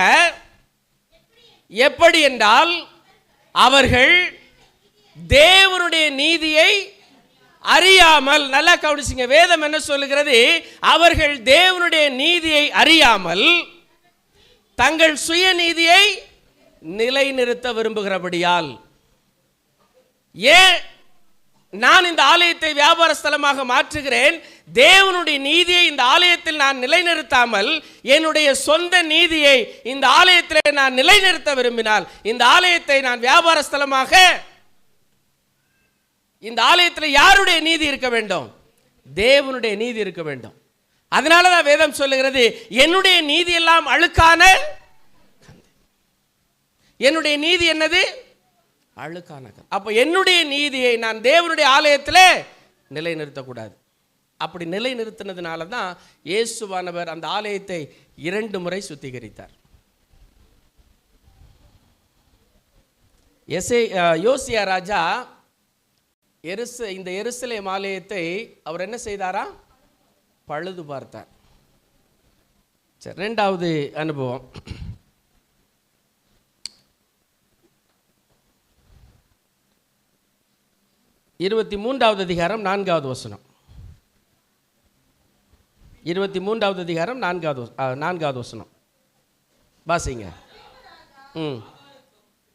எப்படி என்றால் அவர்கள் தேவனுடைய நீதியை அறியாமல், நல்லா கவனிச்சுங்க, வேதம் என்ன சொல்லுகிறது? அவர்கள் தேவனுடைய நீதியை அறியாமல் தங்கள் சுய நீதியை நிலைநிறுத்த விரும்புகிறபடியால். ஏன் நான் இந்த ஆலயத்தை வியாபார ஸ்தலமாக மாற்றுகிறேன்? தேவனுடைய நீதியை இந்த ஆலயத்தில் நான் நிலைநிறுத்தாமல் என்னுடைய சொந்த நீதியை இந்த ஆலயத்தில் நான் நிலைநிறுத்த விரும்பினால் இந்த ஆலயத்தை நான் வியாபார ஸ்தலமாக, இந்த ஆலயத்தில் யாருடைய நீதி இருக்க வேண்டும்? தேவனுடைய நீதி இருக்க வேண்டும். அதனால தான் வேதம் சொல்லுகிறது, என்னுடைய நீதி எல்லாம் அழுக்கான, என்னுடைய நீதி என்னது? அழுக்கான. அப்ப என்னுடைய நீதியை நான் தேவனுடைய ஆலயத்தில் நிலைநிறுத்தக்கூடாது. அப்படி நிலைநிறுத்தினதுனால தான் இயேசுவானவர் அந்த ஆலயத்தை 2 முறை சுத்திகரித்தார். யோசியா ராஜா இந்த எருசலேம் ஆலயத்தை அவர் என்ன செய்தாரா? பழுது பார்த்தார். சரி, 2வது அனுபவம், இருபத்தி 3வது அதிகாரம் 4வது வசனம். 23வது அதிகாரம் 4வது வசனம் வாசிங்க. ம்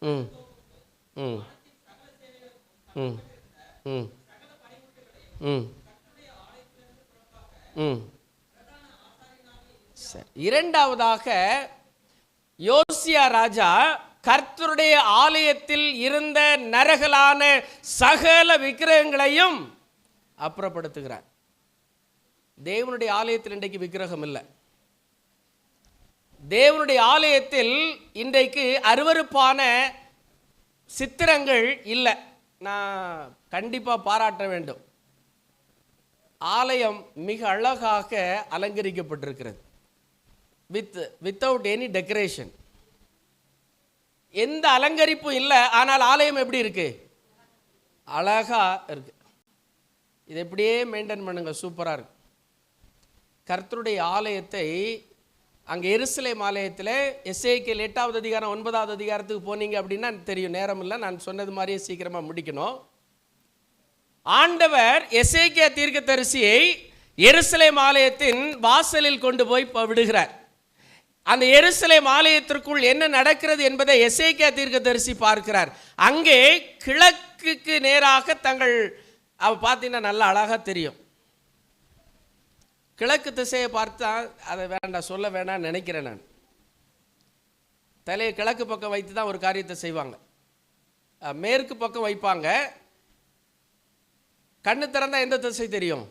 ம் ம் ம் ம் ம் ம் சரி. 2வதாக யோசியா ராஜா கர்த்தருடைய ஆலயத்தில் இருந்த நரகலான சகல விக்கிரகங்களையும் அப்புறப்படுத்துகிறார். தேவனுடைய ஆலயத்தில் இன்றைக்கு விக்கிரகம் இல்லை. தேவனுடைய ஆலயத்தில் இன்றைக்கு அருவருப்பான சித்திரங்கள் இல்லை. நான் கண்டிப்பாக பாராட்ட வேண்டும். ஆலயம் மிக அழகாக அலங்கரிக்கப்பட்டிருக்கிறது. வித்தவுட் எனி டெக்கரேஷன், எந்த அலங்கரிப்பும் இல்லை. ஆனால் ஆலயம் எப்படி இருக்கு? அழகா இருக்கு. இது எப்படியே மெயின்டைன் பண்ணுங்க, சூப்பராக இருக்கு. கர்த்தருடைய ஆலயத்தை அங்கே எருசலேம் ஆலயத்தில் எசேக்கியேல் 8வது அதிகாரம் 9வது அதிகாரத்துக்கு போனீங்க அப்படின்னா தெரியும். நேரம் இல்லை, நான் சொன்னது மாதிரியே சீக்கிரமாக முடிக்கணும். ஆண்டவர் எசேக்கியா தீர்க்கதரிசியை எருசலேம் ஆலயத்தின் வாசலில் கொண்டு போய் விடுகிறார். அந்த எருசலேம் ஆலயத்திற்குள் என்ன நடக்கிறது என்பதை எசேக்கியா தீர்க்கதரிசி பார்க்கிறார். அங்கே கிழக்குக்கு நேராக தங்கள் பார்த்தீங்கன்னா நல்லா அழகாக தெரியும். கிழக்கு திசையை பார்த்தா அதை வேண்டாம், சொல்ல வேண்டாம் நினைக்கிறேன் நான். தலையை கிழக்கு பக்கம் வைத்து தான் ஒரு காரியத்தை செய்வாங்க. மேற்கு பக்கம் வைப்பாங்க. கண்ணு திறந்தா எந்த திசை தெரியும்?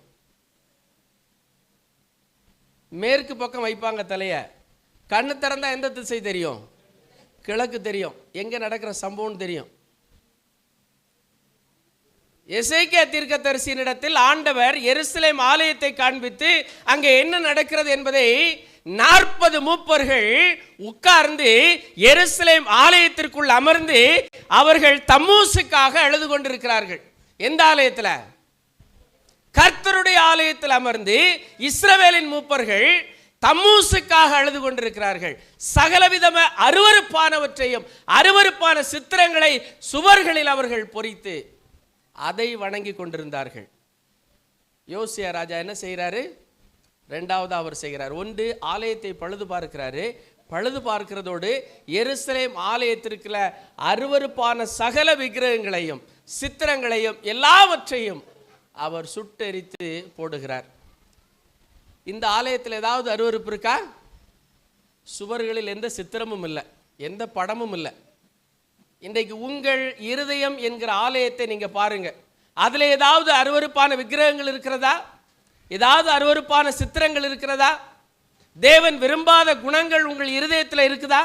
மேற்கு பக்கம் வைப்பாங்க தலையை. கண்ணு திறந்தா எந்த திசை தெரியும்? கிழக்கு தெரியும். எங்கே நடக்கிற சம்பவம் தெரியும். எசேக்கியா தீர்க்கதரிசியினிடத்தில் ஆண்டவர் எருசலேம் ஆலயத்தை காண்பித்து அங்கே என்ன நடக்கிறது என்பதை 40 மூப்பர்கள் உட்கார்ந்து எருசலேம் ஆலயத்திற்குள் அமர்ந்து அவர்கள் தம்மூசுக்காக அழுது கொண்டிருக்கிறார்கள். எந்த ஆலயத்தில்? கர்த்தருடைய ஆலயத்தில் அமர்ந்து இஸ்ரவேலின் மூப்பர்கள் தம்மூசுக்காக அழுது கொண்டிருக்கிறார்கள். சகலவிதம அருவருப்பானவற்றையும் அருவருப்பான சித்திரங்களை சுவர்களில் அவர்கள் பொறித்து அதை வணங்கி கொண்டிருந்தார்கள். யோசியா ராஜா என்ன செய்கிறாரு? ரெண்டாவது அவர் செய்கிறார். ஒன்று, ஆலயத்தை பழுது பார்க்கிறாரு. பழுது பார்க்கிறதோடு எருசலேம் ஆலயத்திற்குள்ள அருவருப்பான சகல விக்கிரகங்களையும் சித்திரங்களையும் எல்லாவற்றையும் அவர் சுட்டெரித்து போடுகிறார். இந்த ஆலயத்தில் ஏதாவது அருவருப்பு இருக்கா? சுவர்களில் எந்த சித்திரமும் இல்லை, எந்த படமும் இல்லை. இன்றைக்கு உங்கள் இருதயம் என்கிற ஆலயத்தை நீங்க பாருங்க, அதுல ஏதாவது அருவருப்பான விக்கிரகங்கள் இருக்கிறதா? ஏதாவது அருவருப்பான சித்திரங்கள் இருக்கிறதா? தேவன் விரும்பாத குணங்கள் உங்கள் இருதயத்தில் இருக்குதா?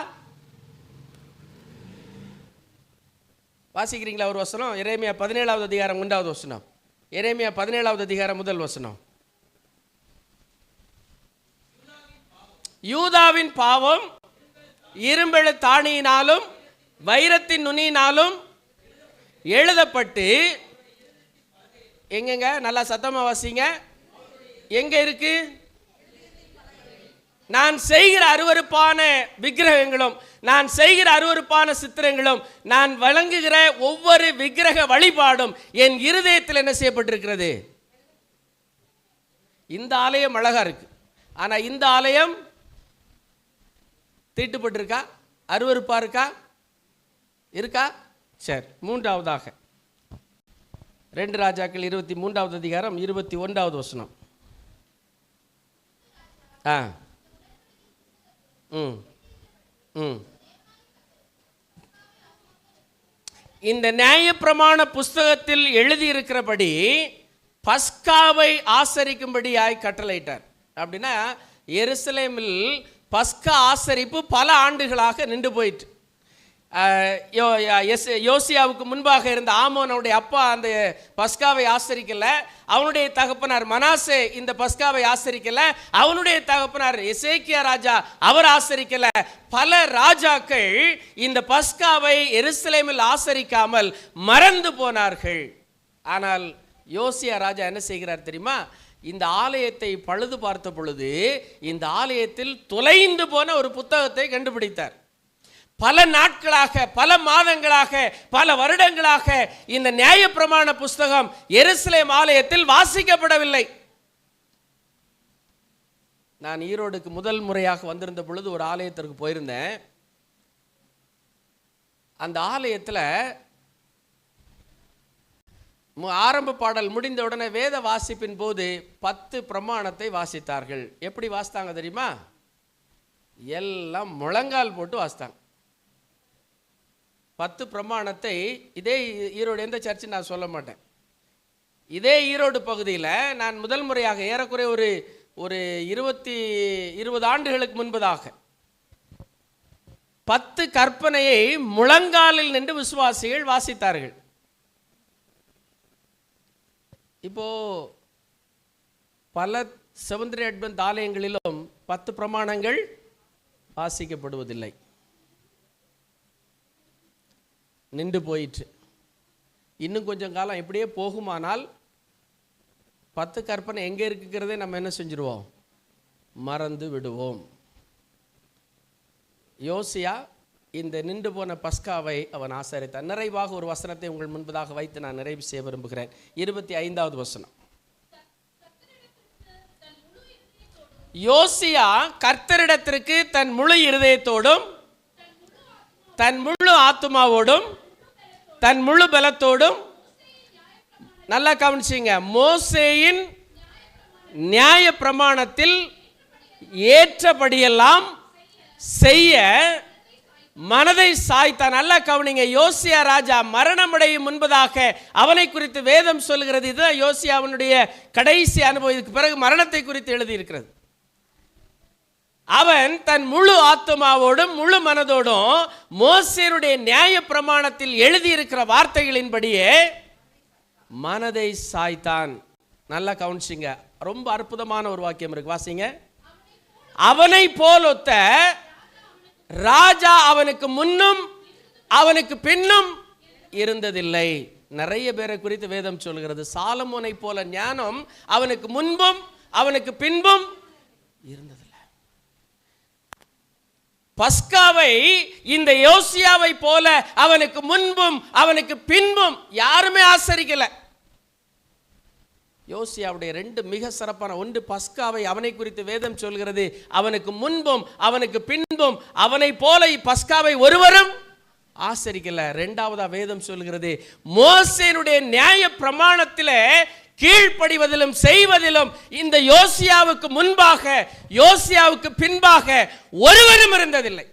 வாசிக்கிறீங்களா ஒரு வசனம்? எரேமியா 17வது அதிகாரம் 1வது வசனம். எரேமியா 17வது அதிகாரம் 1 வசனம். யூதாவின் பாவம் இரும்பெழு தாணியினாலும் வைரத்தின் நுனியினாலும் எழுதப்பட்டு, எங்கங்க நல்லா சத்தமா வாசிங்க, எங்க இருக்கு? நான் செய்கிற அருவருப்பான விக்கிரகங்களும் நான் செய்கிற அருவருப்பான சித்திரங்களும் நான் வழங்குகிற ஒவ்வொரு விக்கிரக வழிபாடும் என் இருதயத்தில் என்ன செய்யப்பட்டிருக்கிறது? இந்த ஆலயம் அழகா இருக்கு, ஆனா இந்த ஆலயம் தீட்டுப்பட்டிருக்கா? அருவருப்பா இருக்கா? இருக்கா? சரி, மூன்றாவதாக 2 ராஜாக்கள் 23வது அதிகாரம் 21வது வசனம். இந்த நியாயப்பிரமாண புஸ்தகத்தில் எழுதியிருக்கிறபடி பஸ்காவை ஆசரிக்கும்படியாய் கட்டளையிட்டார். அப்படின்னா எருசலேமில் பஸ்கா ஆசரிப்பு பல ஆண்டுகளாக நின்று போயிட்டு. யோசியாவுக்கு முன்பாக இருந்த ஆமோனுடைய அப்பா அந்த பஸ்காவை ஆசரிக்கல, அவனுடைய தகப்பனார் மனாசே இந்த பஸ்காவை ஆசரிக்கல, அவனுடைய தகப்பனார் எசேக்கியா ராஜா அவர் ஆசரிக்கல. பல ராஜாக்கள் இந்த பஸ்காவை எருசலேமில் ஆசரிக்காமல் மறந்து போனார்கள். ஆனால் யோசியா ராஜா என்ன செய்கிறார் தெரியுமா? இந்த ஆலயத்தை பழுது பார்த்த பொழுது இந்த ஆலயத்தில் தொலைந்து போன ஒரு புத்தகத்தை கண்டுபிடித்தார். பல நாட்களாக, பல மாதங்களாக, பல வருடங்களாக இந்த நியாயப்பிரமாண புஸ்தகம் எருசலேம் ஆலயத்தில் வாசிக்கப்படவில்லை. நான் ஈரோடுக்கு முதல் முறையாக வந்திருந்த பொழுது ஒரு ஆலயத்திற்கு போயிருந்தேன். அந்த ஆலயத்தில் ஆரம்ப பாடல் முடிந்த உடனே வேத வாசிப்பின் போது 10 பிரமாணத்தை வாசித்தார்கள். எப்படி வாசித்தாங்க தெரியுமா? எல்லாம் முழங்கால் போட்டு வாசித்தாங்க. 10 பிரமாணத்தை இதே ஈரோடு, எந்த சர்ச்சு நான் சொல்ல மாட்டேன், இதே ஈரோடு பகுதியில் நான் முதல் முறையாக ஏறக்குறைய ஒரு 20 ஆண்டுகளுக்கு முன்பதாக 10 கற்பனையை முழங்காலில் நின்று விசுவாசிகள் வாசித்தார்கள். இப்போ பல செவன்த்-டே அட்வென்ட் ஆலயங்களிலும் 10 பிரமாணங்கள் வாசிக்கப்படுவதில்லை, நின்று போயிற்று. இன்னும் கொஞ்சம் காலம் இப்படியே போகுமானால் 10 கற்பனை எங்கே இருக்கிறதே நம்ம என்ன செஞ்சிருவோம்? மறந்து விடுவோம். யோசியா இந்த நின்று போன பஸ்காவை அவன் ஆசரித்தான். நிறைவாக ஒரு வசனத்தை உங்கள் முன்பதாக வைத்து நான் நிறைவு செய்ய விரும்புகிறேன். 25வது வசனம். யோசியா கர்த்தரிடத்திற்கு தன் முழு இருதயத்தோடும் தன் முழு ஆத்துமாவோடும் தன் முழு பலத்தோடும், நல்லா கவனிச்சிங்க, மோசேயின் நியாய பிரமாணத்தில் ஏற்றபடியெல்லாம் செய்ய மனதை சாய்த்தான். நல்லா கவனிங்க, யோசியா ராஜா மரணமடையும் முன்பதாக அவனை குறித்து வேதம் சொல்கிறது. இதுதான் யோசியாவினுடைய கடைசி அனுபவம். இதுக்கு பிறகு மரணத்தை குறித்து எழுதியிருக்கிறது. அவன் தன் முழு ஆத்துமாவோடும் முழு மனதோடும் மோசேயுடைய நியாய பிரமாணத்தில் எழுதியிருக்கிற வார்த்தைகளின்படியே மனதை சாய்த்தான். நல்லா கவனிச்சிங்க, ரொம்ப அற்புதமான ஒரு வாக்கியம் இருக்கு, வாசிங்க. அவனை போலொத்த ராஜா அவனுக்கு முன்னும் அவனுக்கு பின்னும் இருந்ததில்லை. நிறைய பேரை குறித்து வேதம் சொல்கிறது. சாலமோனை போல ஞானம் அவனுக்கு முன்பும் அவனுக்கு பின்பும் இருந்ததில்லை. பஸ்காவை இந்த யோசியாவை போல அவனுக்கு முன்பும் அவனுக்கு பின்பும் யாருமே ஆசரிக்கல. யோசியாவுடைய ரெண்டு மிக சிறப்பான, ஒன்று பஸ்காவை அவனை குறித்து வேதம் சொல்கிறது, அவனுக்கு முன்பும் அவனுக்கு பின்பும் அவனை போல பஸ்காவை ஒருவரும் ஆசரிக்கல. இரண்டாவதா வேதம் சொல்கிறது, மோசேனுடைய நியாய பிரமாணத்திலே கீழ்ப்படிவதிலும் செய்வதிலும் இந்த யோசியாவுக்கு முன்பாக யோசியாவுக்கு பின்பாக ஒருவரும் இருந்ததில்லை.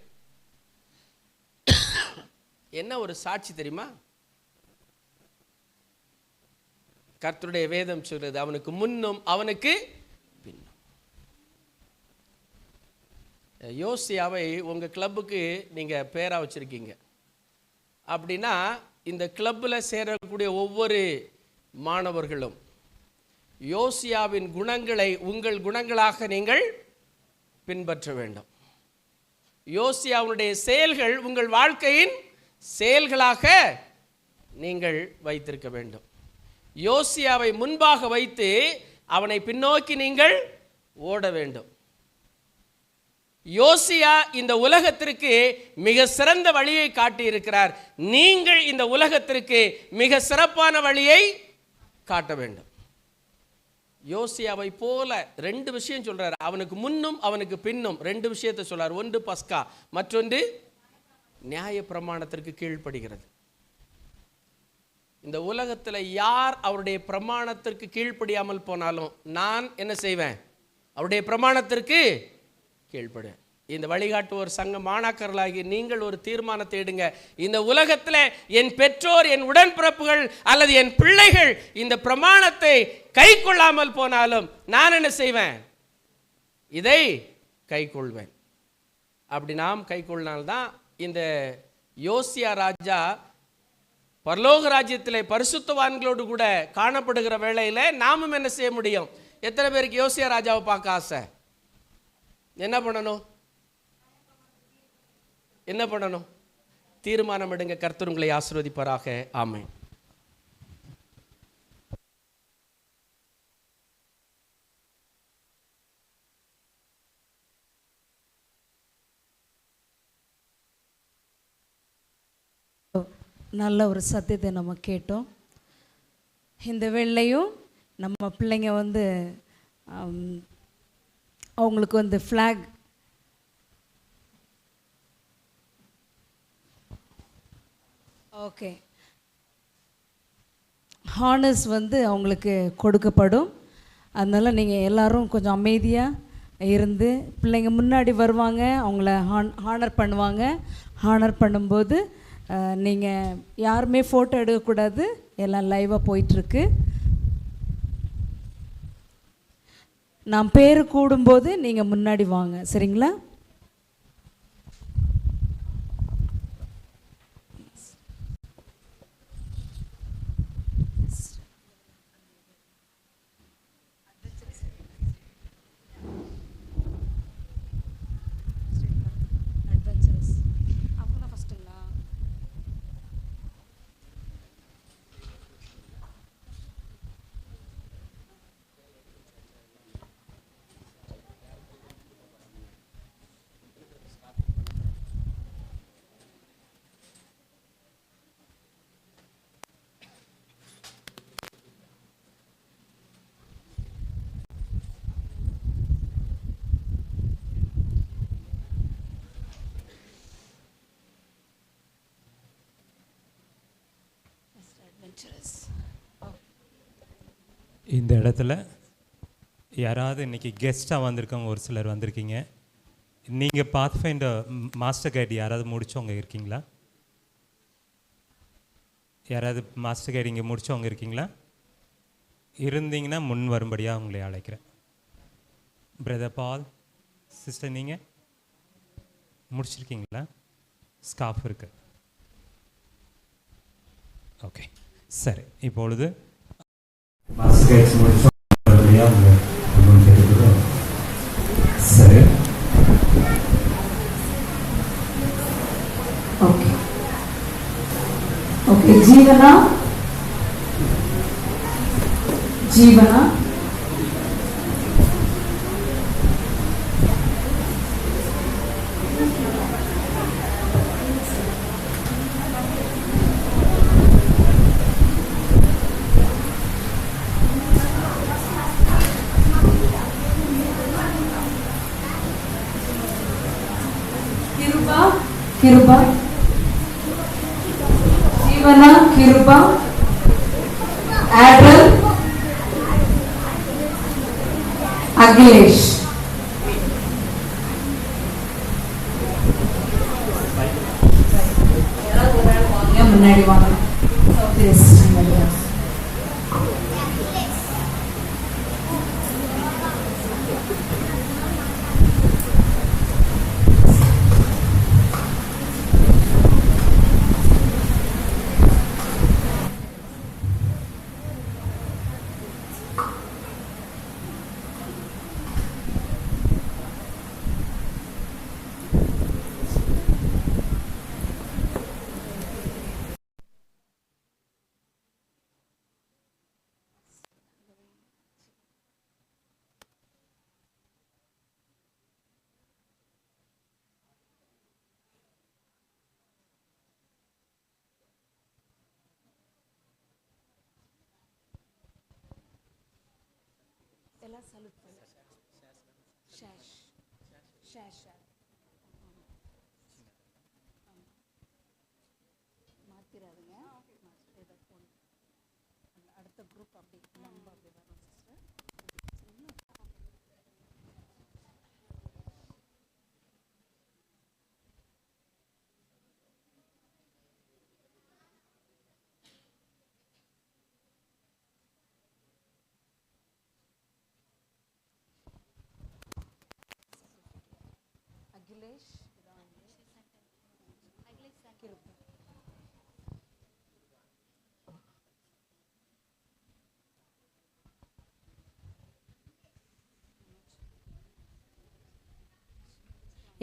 என்ன ஒரு சாட்சி தெரியுமா? கர்த்தருடைய வேதம் சொல்றது, அவனுக்கு முன்னும் அவனுக்கு பின்னும். யோசியாவை உங்க கிளப்புக்கு நீங்க பேரா வச்சிருக்கீங்க அப்படின்னா, இந்த கிளப்பில் சேரக்கூடிய ஒவ்வொரு மாணவர்களும் யோசியாவின் குணங்களை உங்கள் குணங்களாக நீங்கள் பின்பற்ற வேண்டும். யோசியாவுடைய செயல்கள் உங்கள் வாழ்க்கையின் செயல்களாக நீங்கள் வைத்திருக்க வேண்டும். யோசியாவை முன்பாக வைத்து அவனை பின்னோக்கி நீங்கள் ஓட வேண்டும். யோசியா இந்த உலகத்திற்கு மிக சிறந்த வழியை காட்டி இருக்கிறார். நீங்கள் இந்த உலகத்திற்கு மிக சிறப்பான வழியை காட்ட வேண்டும். யோசியாவை போல ரெண்டு விஷயம் சொல்றார், அவனுக்கு முன்னும் அவனுக்கு பின்னும் ரெண்டு விஷயத்தை சொல்றார். ஒன்று பஸ்கா, மற்றொன்று நியாய பிரமாணத்திற்கு கீழ்ப்படுகிறது. இந்த உலகத்தில் யார் அவருடைய பிரமாணத்திற்கு கீழ்ப்படியாமல் போனாலும் நான் என்ன செய்வேன்? அவருடைய பிரமாணத்திற்கு கீழ்ப்படுவேன். இந்த வழிகாட்டுவோர் சங்க மாணாக்கர்களாகி நீங்கள் ஒரு தீர்மானத்தை எடுங்க. இந்த உலகத்தில் என் பெற்றோர், என் உடன்பிறப்புகள் அல்லது என் பிள்ளைகள் இந்த பிரமாணத்தை கை கொள்ளாமல் போனாலும் நான் என்ன செய்வேன்? இதை கை கொள்வேன். அப்படி நாம் கை கொள்ளால்தான் இந்த யோசியா ராஜா பரலோக ராஜ்யத்திலே பரிசுத்தவான்களோடு கூட காணப்படுகிற வேளையில் நாமும் என்ன செய்ய முடியும்? எத்தனை பேருக்கு யோசியா ராஜாவை பார்க்க ஆசை? என்ன பண்ணணும்? என்ன பண்ணணும்? தீர்மானம் எடுங்க. கர்த்தர் உங்களை ஆசீர்வதிப்பாராக. ஆமென். நல்ல ஒரு சத்தியத்தை நம்ம கேட்டோம். இந்த வேளையும் நம்ம பிள்ளைங்க அவங்களுக்கு ஃப்ளாக் ஓகே ஹானர்ஸ் அவங்களுக்கு கொடுக்கப்படும். அதனால் நீங்கள் எல்லோரும் கொஞ்சம் அமைதியாக இருந்து, பிள்ளைங்க முன்னாடி வருவாங்க, அவங்கள ஹானர் பண்ணுவாங்க. ஹானர் பண்ணும்போது நீங்கள் யாருமே ஃபோட்டோ எடுக்கக்கூடாது, எல்லாம் லைவாக போயிட்டுருக்கு. நான் பேர் கூடும்போது நீங்கள் முன்னாடி வாங்க, சரிங்களா? இந்த இடத்துல யாராவது இன்றைக்கி கெஸ்ட்டாக வந்திருக்கவங்க ஒரு சிலர் வந்திருக்கீங்க. நீங்கள் பாத்ஃபைண்டர் மாஸ்டர் கைடு யாராவது முடித்தவங்க இருக்கீங்களா? யாராவது மாஸ்டர் கைடு இங்கே முடித்தவங்க இருக்கீங்களா? இருந்தீங்கன்னா முன் வரும்படியாக உங்களை அழைக்கிறேன். பிரதர் பால், சிஸ்டர் நீங்கள் முடிச்சிருக்கீங்களா? ஸ்காஃப் இருக்கு. ஓகே, சரி. இப்பொழுது சரி, ஓகே ஓகே. ஜீவனா ஜீவனா கிருபா, ஜீவனா, கிருபா, ஆட்ரல், அகிலேஷ். முன்னாடி வாங்க. எல்லாம் சல்யூட் பண்ணு. ஷேஷ் ஷேஷ் மாத்திராதுங்க. அடுத்த குரூப் அப்படி நம்ம அப்படி வரும் sister. Akhilesh, Kripa.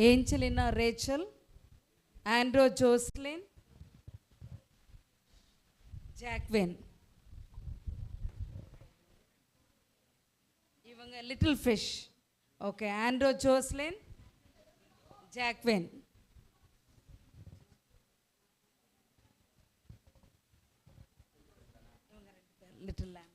Angelina Rachel, Andro Jocelyn, Jaquin. இவங்க little fish. Okay, Andro Jocelyn, Jaquin. Little lamb.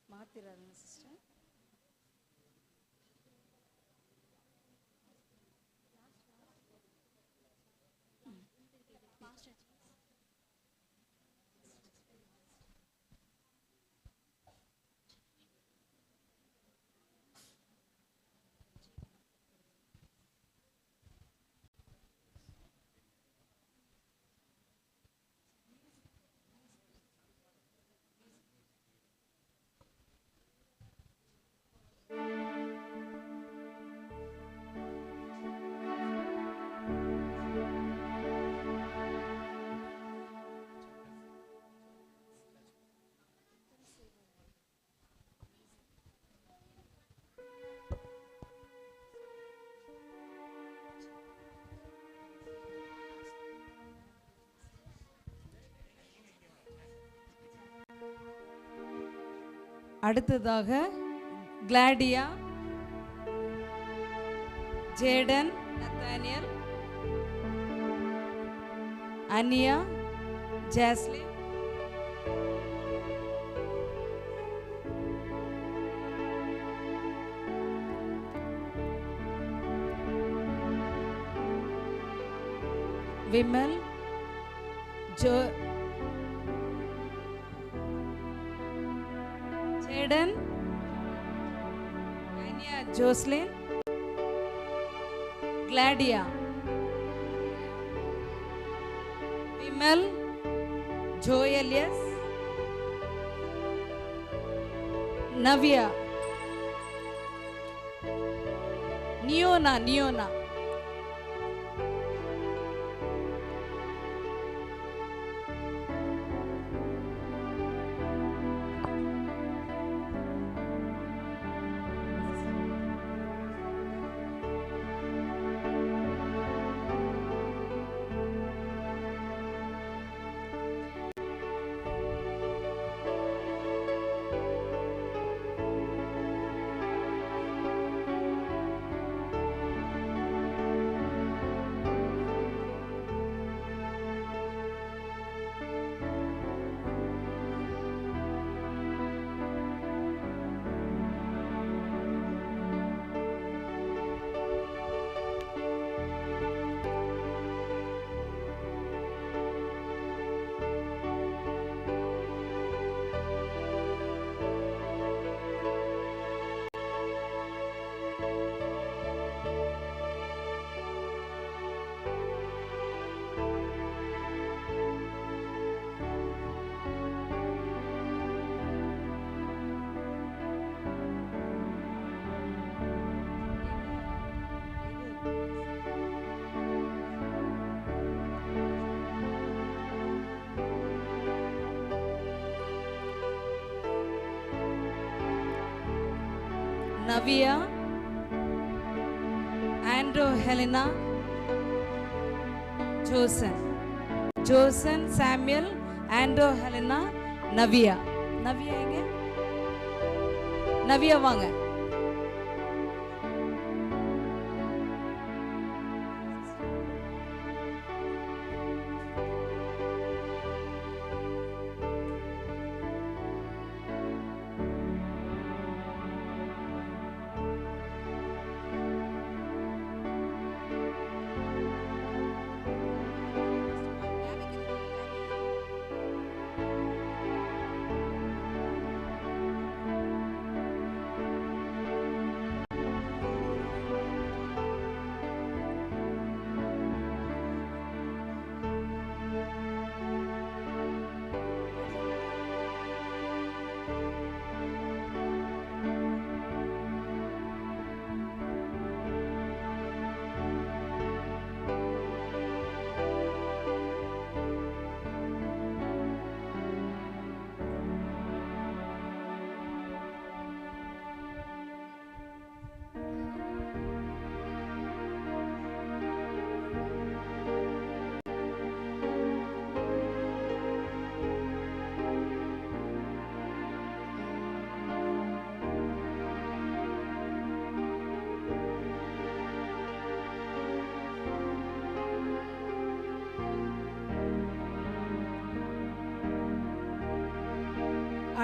மாத்திராதுங்க சிஸ்டர். அடுத்ததாக Gladia, Jayden, Nathaniel, Ania, Jocelyn, Vimal, Jayden, Jocelyn, Gladia, Vimal, Joel, yes, Navya, Neona, Navya, Andrew, Helena, Josen, Samuel, Andrew, Helena, Navya. Navya எங்க? Navya வாங்க.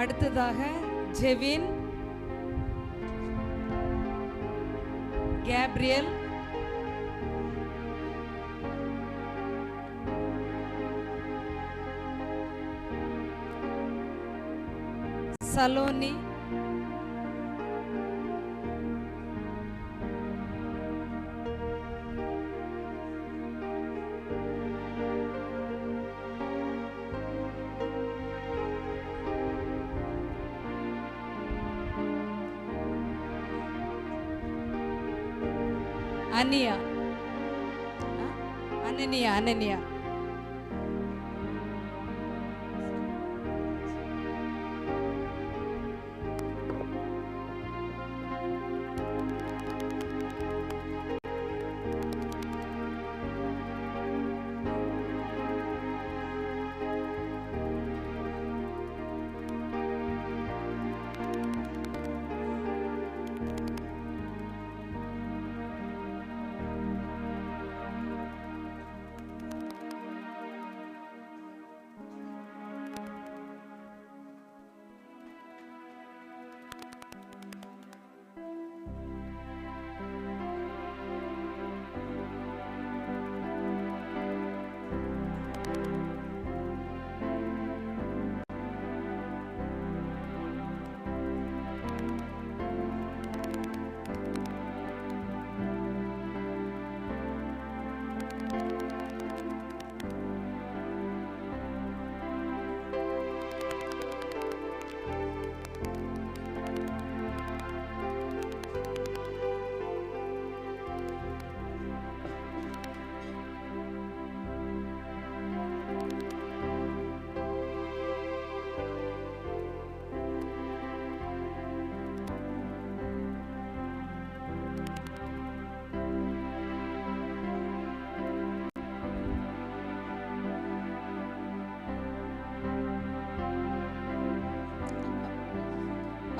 அடுத்ததாக Jevin, Gabriel, Saloni, Ania, Ananya,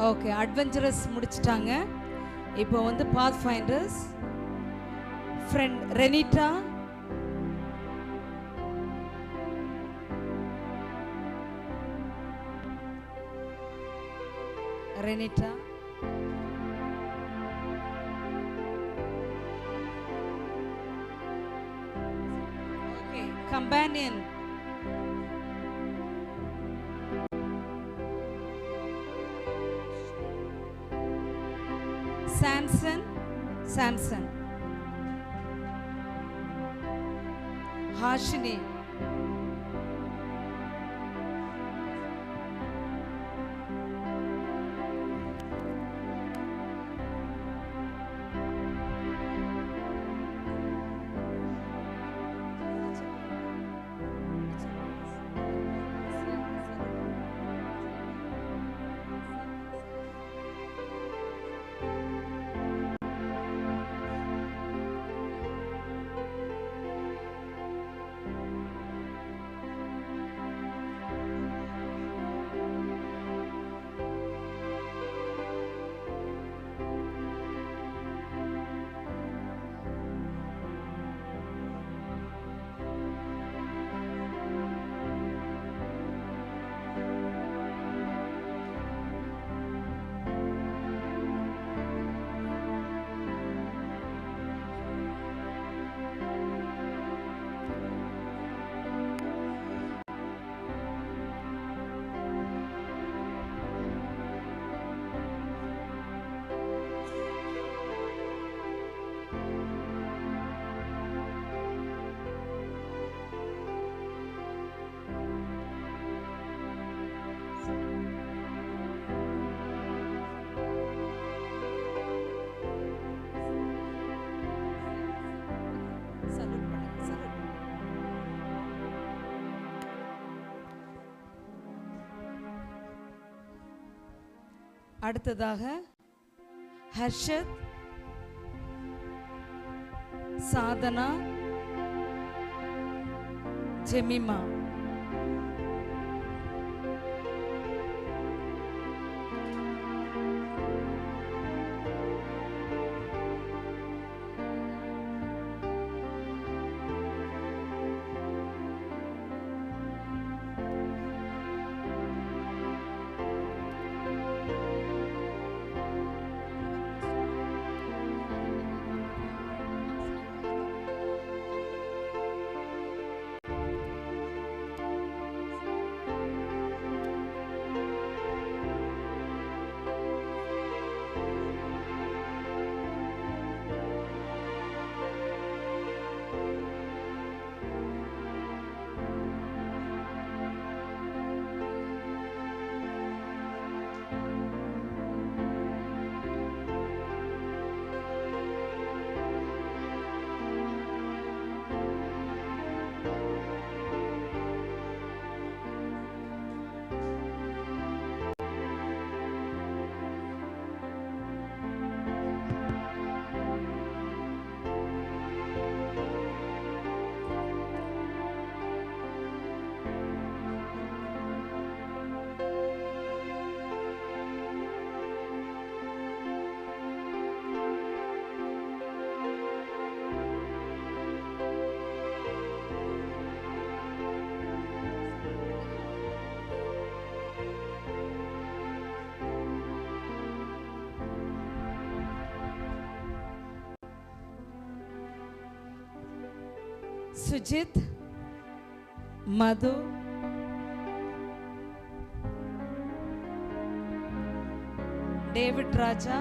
okay, adventurers முடிச்சிட்டாங்க. இப்போ வந்து pathfinders. Friend Renita, Renita, okay. Companion Samson, Samson. Hashini, salute பண்ணுங்க, salute. அடுத்ததாக Harshad, Sadhana, Jemima. Sujith, Madhu, David Raja,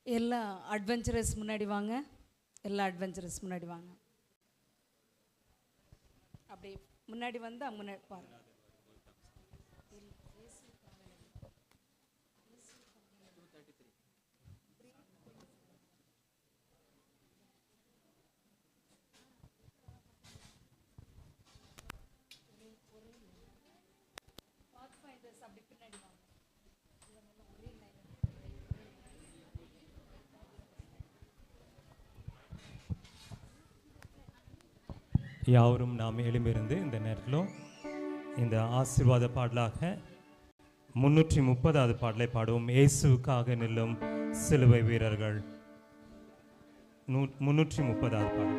எல்லா adventurers முன்னாடி வாங்க. எல்லா அட்வென்ச்சரஸ் முன்னாடி வாங்க. அப்படி முன்னாடி வந்து முன்னாடி பாருங்க. அப்படி பின்னாடி வாங்க. யாவரும் நாம் எழும்பியிருந்து இந்த நேரத்தில் இந்த ஆசீர்வாத பாடலாக 330வது பாடலை பாடுவோம். இயேசுவுக்காக நில்லும் சிலுவை வீரர்கள். 330வது பாடல்.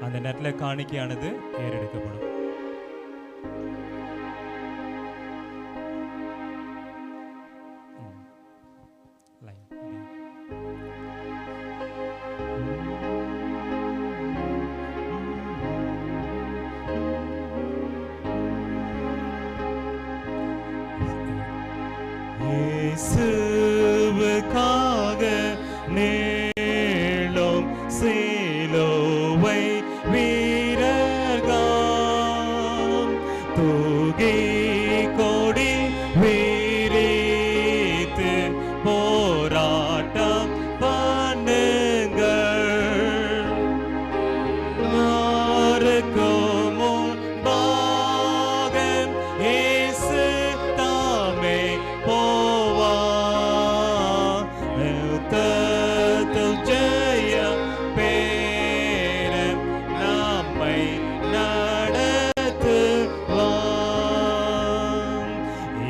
அந்த நேரத்தில் காணிக்கையானது ஏறெடுக்கப்படும். இயேசுவுக்காக நீளும் சிலுவை வீரர்கள் தூக்கி கொடி வீரித்து போராட்டம் பண்ணுங்கள். மாறுக்கும் முன்பாக இயேசு தாமே போவார். யுத்தத்தில் ஜெயம் பெற நம்மை நடத்துவார்.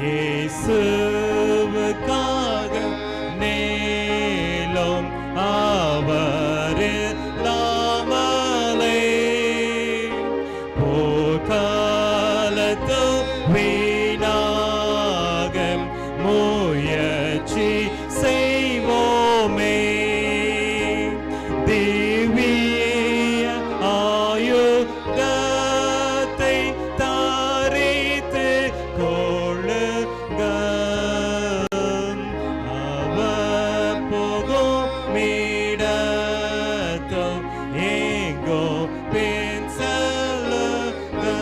இயேசுவுக்காக நீளும் அவரில் நாமலே போர்க்காலத்து வீணாக முயற்சி செய்வோமே. திவ்ய ஆயுதத்தை தரித்து கொள்ளுங்கள். அவர் போகும் இடத்தில் எங்கோ பின் செல்லுங்கள்.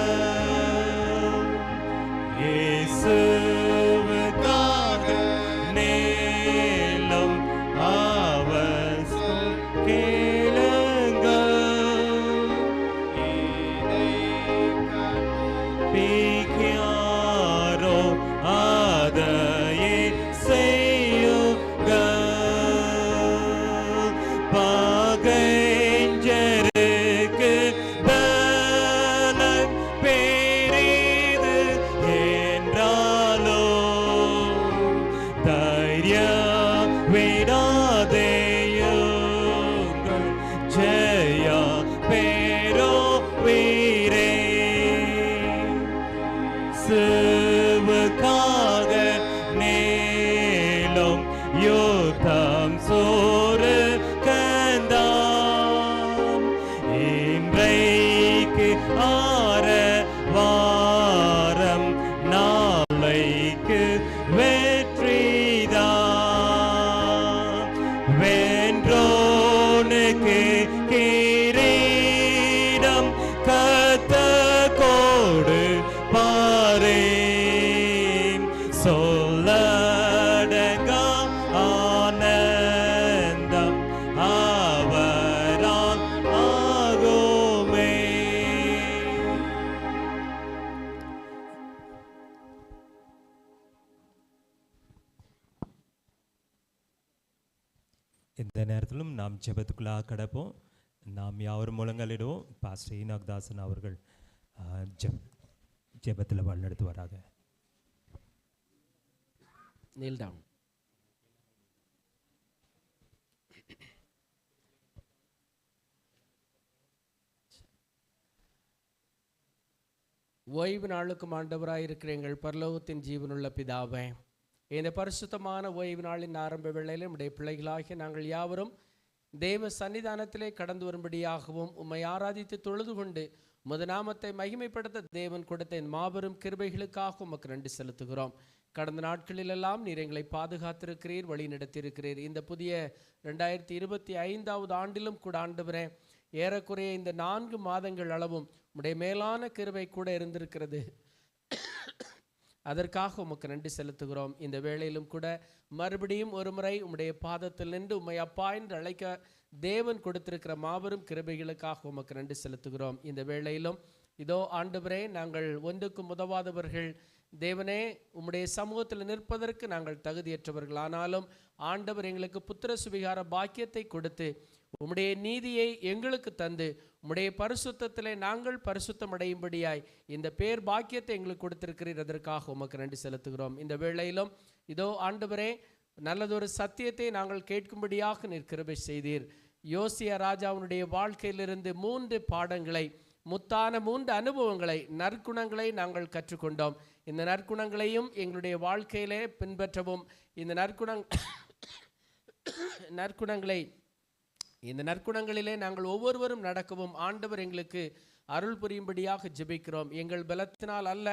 இயேசுவுக்காக நீளும் அவர் சொல் கேளுங்கள். பிக்கியாரோ அதையே செய்யுங்கள். பகைஞருக்கு பலன் பெரிது என்றாலோ தைரியம் விடாதேயுங்கள். ஜெயா பெறுவீரே. இயேசுவுக்காக நீளும் யுத்தம் சோறு கந்தாம். இன்றைக்கு ஆரவாரம் நாளைக்கு வெற்றிதான். வென்றோனுக்கு கிரீடம் கர்த்தர் கொடுப்பாரே. சொல்லடங்கா ஆனந்தம் அவரால் ஆகுமே. இந்த நேரத்திலும் நாம் ஜெபத்துக்குள்ளாக கடப்போம். நாம் யாவரும் முழங்கலிடுவோம். பாஸ்டர் ஈனாக் தாசன் அவர்கள் ஜெபத்தில் வழிநடத்து வராங்க. kneel down. ஓய்வு நாளுக்கும் ஆண்டவராய் இருக்கிற எங்கள் பரலோகத்தின் ஜீவனுள்ள பிதாவே, இந்த பரிசுத்தமான ஓய்வு நாளின் ஆரம்ப வேளையில் நம்முடைய பிள்ளைகளாகிய நாங்கள் யாவரும் தேவ சன்னிதானத்திலே கடந்து வரும்படியாகவும் உம்மை ஆராதித்து தொழுது கொண்டு உமது நாமத்தை மகிமைப்படுத்த தேவன் கொடுத்த மாபெரும் கிருபைகளுக்காக உமக்கு நன்றி செலுத்துகிறோம். கடந்த நாட்களிலெல்லாம் நீர் எங்களை பாதுகாத்திருக்கிறீர், வழி நடத்தியிருக்கிறீர். இந்த புதிய 2025 ஆண்டிலும் கூட ஆண்டவரே, ஏறக்குறைய இந்த 4 மாதங்கள் அளவும் உம்முடைய மேலான கிருபை கூட இருந்திருக்கிறது. அதற்காக உமக்கு நன்றி செலுத்துகிறோம். இந்த வேளையிலும் கூட மறுபடியும் ஒரு முறை உம்முடைய பாதத்தில் நின்று உம்மை அப்பா என்று அழைக்க தேவன் கொடுத்திருக்கிற மாபெரும் கிருபைகளுக்காக உமக்கு நன்றி செலுத்துகிறோம். இந்த வேளையிலும் இதோ ஆண்டவரே, நாங்கள் ஒன்றுக்கும் உதவாதவர்கள் தேவனே, உம்முடைய சமூகத்தில் நிற்பதற்கு நாங்கள் தகுதியற்றவர்கள். ஆனாலும் ஆண்டவர் எங்களுக்கு புத்திர சுவிகார பாக்கியத்தை கொடுத்து உம்முடைய நீதியை எங்களுக்கு தந்து உம்முடைய பரிசுத்தத்திலே நாங்கள் பரிசுத்தம் அடையும்படியாய் இந்த பேர் பாக்கியத்தை எங்களுக்கு கொடுத்திருக்கிறீர். அதற்காக உமக்கு நன்றி செலுத்துகிறோம். இந்த வேளையிலும் இதோ ஆண்டவரே, நல்லதொரு சத்தியத்தை நாங்கள் கேட்கும்படியாக நீர் கிருபை செய்தீர். யோசியா ராஜாவுடைய வாழ்க்கையிலிருந்து 3 பாடங்களை, முத்தான 3 அனுபவங்களை, நற்குணங்களை நாங்கள் கற்றுக்கொண்டோம். இந்த நற்குணங்களையும் எங்களுடைய வாழ்க்கையிலே பின்பற்றவும், இந்த நற்குணங்களிலே நாங்கள் ஒவ்வொருவரும் நடக்கவும் ஆண்டவர் எங்களுக்கு அருள் புரியும்படியாக ஜெபிக்கிறோம். எங்கள் பலத்தினால் அல்ல,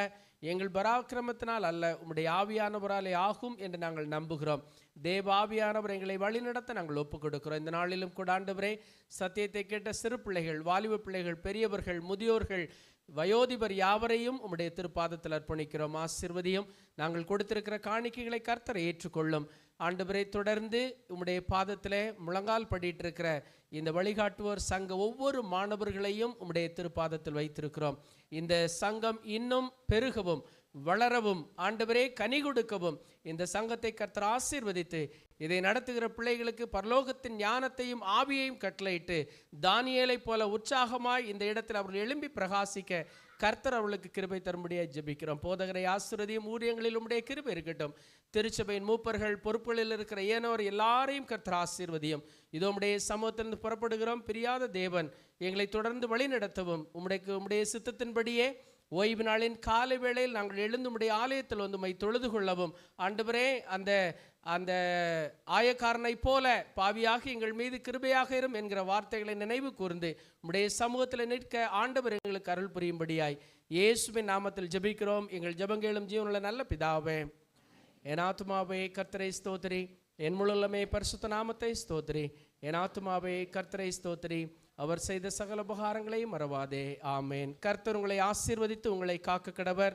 எங்கள் பராக்கிரமத்தினால் அல்ல, உம்முடைய ஆவியானவராலே ஆகும் என்று நாங்கள் நம்புகிறோம். தேவ ஆவியானவர் எங்களை வழிநடத்த நாங்கள் ஒப்புக் கொடுக்கிறோம். இந்த நாளிலும் கூட ஆண்டவரே, சத்தியத்தை கேட்ட சிறு பிள்ளைகள், வாலிப பிள்ளைகள், பெரியவர்கள், முதியோர்கள், வயோதிபர் யாவரையும் உம்முடைய திருப்பாதத்தில் அர்ப்பணிக்கிறோம். ஆசீர்வதியும். நாங்கள் கொடுத்திருக்கிற காணிக்கைகளை கர்த்தரை ஏற்றுக்கொள்ளும். ஆண்டவரை தொடர்ந்து உம்முடைய பாதத்திலே முழங்கால் படிட்டு இருக்கிற இந்த வழிகாட்டுவோர் சங்க ஒவ்வொரு மாணவர்களையும் உம்முடைய திருப்பாதத்தில் வைத்திருக்கிறோம். இந்த சங்கம் இன்னும் பெருகவும் வளரவும் ஆண்டவரே கனி கொடுக்கவும் இந்த சங்கத்தை கர்த்தர் ஆசீர்வதித்து இதை நடத்துகிற பிள்ளைகளுக்கு பரலோகத்தின் ஞானத்தையும் ஆவியையும் கட்டளையிட்டு தானியேலை போல உற்சாகமாய் இந்த இடத்தில் அவர்கள் எழும்பி பிரகாசிக்க கர்த்தர் அவர்களுக்கு கிருபை தரும்படியாக ஜெபிக்கிறோம். போதகரை ஆசீர்வதியும். ஊழியங்களில் உம்முடைய கிருபை இருக்கட்டும். திருச்சபையின் மூப்பர்கள், பொறுப்புகளில் இருக்கிற ஏனோர் எல்லாரையும் கர்த்தர் ஆசீர்வதியும். இதோ உம்முடைய சமூகத்திலிருந்து புறப்படுகிறோம். பிரியாத தேவன் எங்களை தொடர்ந்து வழி நடத்தவும். உம்முடைய சித்தத்தின்படியே ஓய்வு நாளின் காலை வேளையில் நாங்கள் எழுந்து உம்முடைய ஆலயத்தில் வந்து உம்மை தொழுது கொள்ளவும் ஆண்டவரே, அந்த ஆயக்காரனை போல பாவியாக எங்கள் மீது கிருபையாக இரும் என்கிற வார்த்தைகளை நினைவு கூர்ந்து உம்முடைய சமூகத்தில் நிற்க ஆண்டவர் எங்களுக்கு அருள் புரியும்படியாய் இயேசுவின் நாமத்தில் ஜெபிக்கிறோம். எங்கள் ஜெபங்களும் ஜீவனுள்ள நல்ல பிதாவே. என் ஆத்துமாவே கர்த்தரை ஸ்தோத்திரி, என் முழுமே பரிசுத்த நாமத்தை ஸ்தோத்திரி. என் ஆத்துமாவே கர்த்தரை ஸ்தோத்திரி, அவர் செய்த சகல உபகாரங்களையும் மறவாதே. ஆமேன். கர்த்தர் உங்களை ஆசீர்வதித்து உங்களை காக்க கடவர்.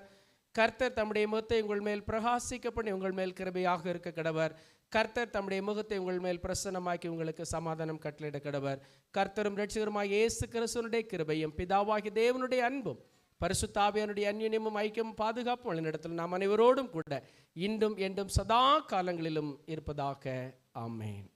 கர்த்தர் தம்முடைய முகத்தை உங்கள் மேல் பிரகாசிக்க பண்ணி உங்கள் மேல் கிருபையாக இருக்க கடவர். கர்த்தர் தம்முடைய முகத்தை உங்கள் மேல் பிரசன்னமாக்கி உங்களுக்கு சமாதானம் கட்டளையிட கடவர். கர்த்தரும் இரட்சகருமாய் இயேசு கிறிஸ்துவினுடைய கிருபையும் பிதாவாகிய தேவனுடைய அன்பும் பரிசுத்த ஆவியானுடைய அன்யோன்யமும் ஐக்கியமும் பாதுகாப்பும் வழிநடத்தலும் நாம் அனைவரோடும் கூட இன்றும் என்றும் சதா காலங்களிலும் இருப்பதாக. ஆமேன்.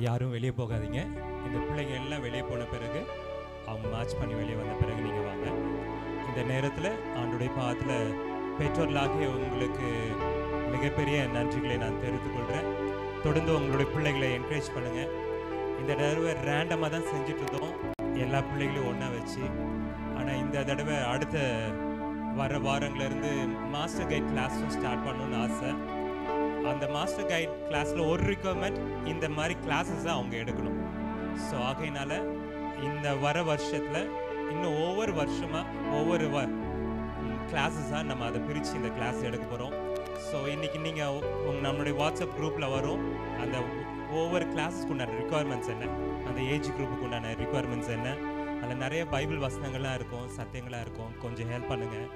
யாரும் வெளியே போகாதீங்க. இந்த பிள்ளைங்க எல்லாம் வெளியே போன பிறகு, அவங்க மார்ச் பண்ணி வெளியே வந்த பிறகு நீங்கள் வாங்க. இந்த நேரத்தில் ஆண்டுடைய பாதத்தில் பெற்றோர்களாகிய உங்களுக்கு மிகப்பெரிய நன்றிகளை நான் தெரிவித்துக் கொள்கிறேன். தொடர்ந்து உங்களுடைய பிள்ளைகளை என்கரேஜ் பண்ணுங்கள். இந்த தடவை ரேண்டமாக தான் செஞ்சிட்ருந்தோம், எல்லா பிள்ளைகளையும் ஒன்றா வச்சு. ஆனால் இந்த தடவை அடுத்த வர வாரங்கள்லேருந்து மாஸ்டர் கைட் கிளாஸும் ஸ்டார்ட் பண்ணணுன்னு ஆசை. அந்த மாஸ்டர் கைட் கிளாஸில் ஒரு ரிக்குவயர்மெண்ட் இந்த மாதிரி கிளாஸஸ் அவங்க எடுக்கணும். ஸோ ஆகையினால இந்த வர வருஷத்தில் இன்னும் ஒவ்வொரு வருஷமாக ஒவ்வொரு கிளாஸஸாக நம்ம அதை பிரித்து இந்த கிளாஸ் எடுக்க போகிறோம். ஸோ இன்றைக்கி நீங்கள் நம்மளுடைய வாட்ஸ்அப் குரூப்பில் வரும் அந்த ஒவ்வொரு கிளாஸஸ்க்கு உண்டான ரிக்குவயர்மெண்ட்ஸ் என்ன, அந்த ஏஜ் குரூப்புக்கு உண்டான ரிக்குவயர்மெண்ட்ஸ் என்ன, அதில் நிறைய பைபிள் வசனங்கள்லாம் இருக்கும், சத்தியங்களாக இருக்கும். கொஞ்சம் ஹெல்ப் பண்ணுங்கள்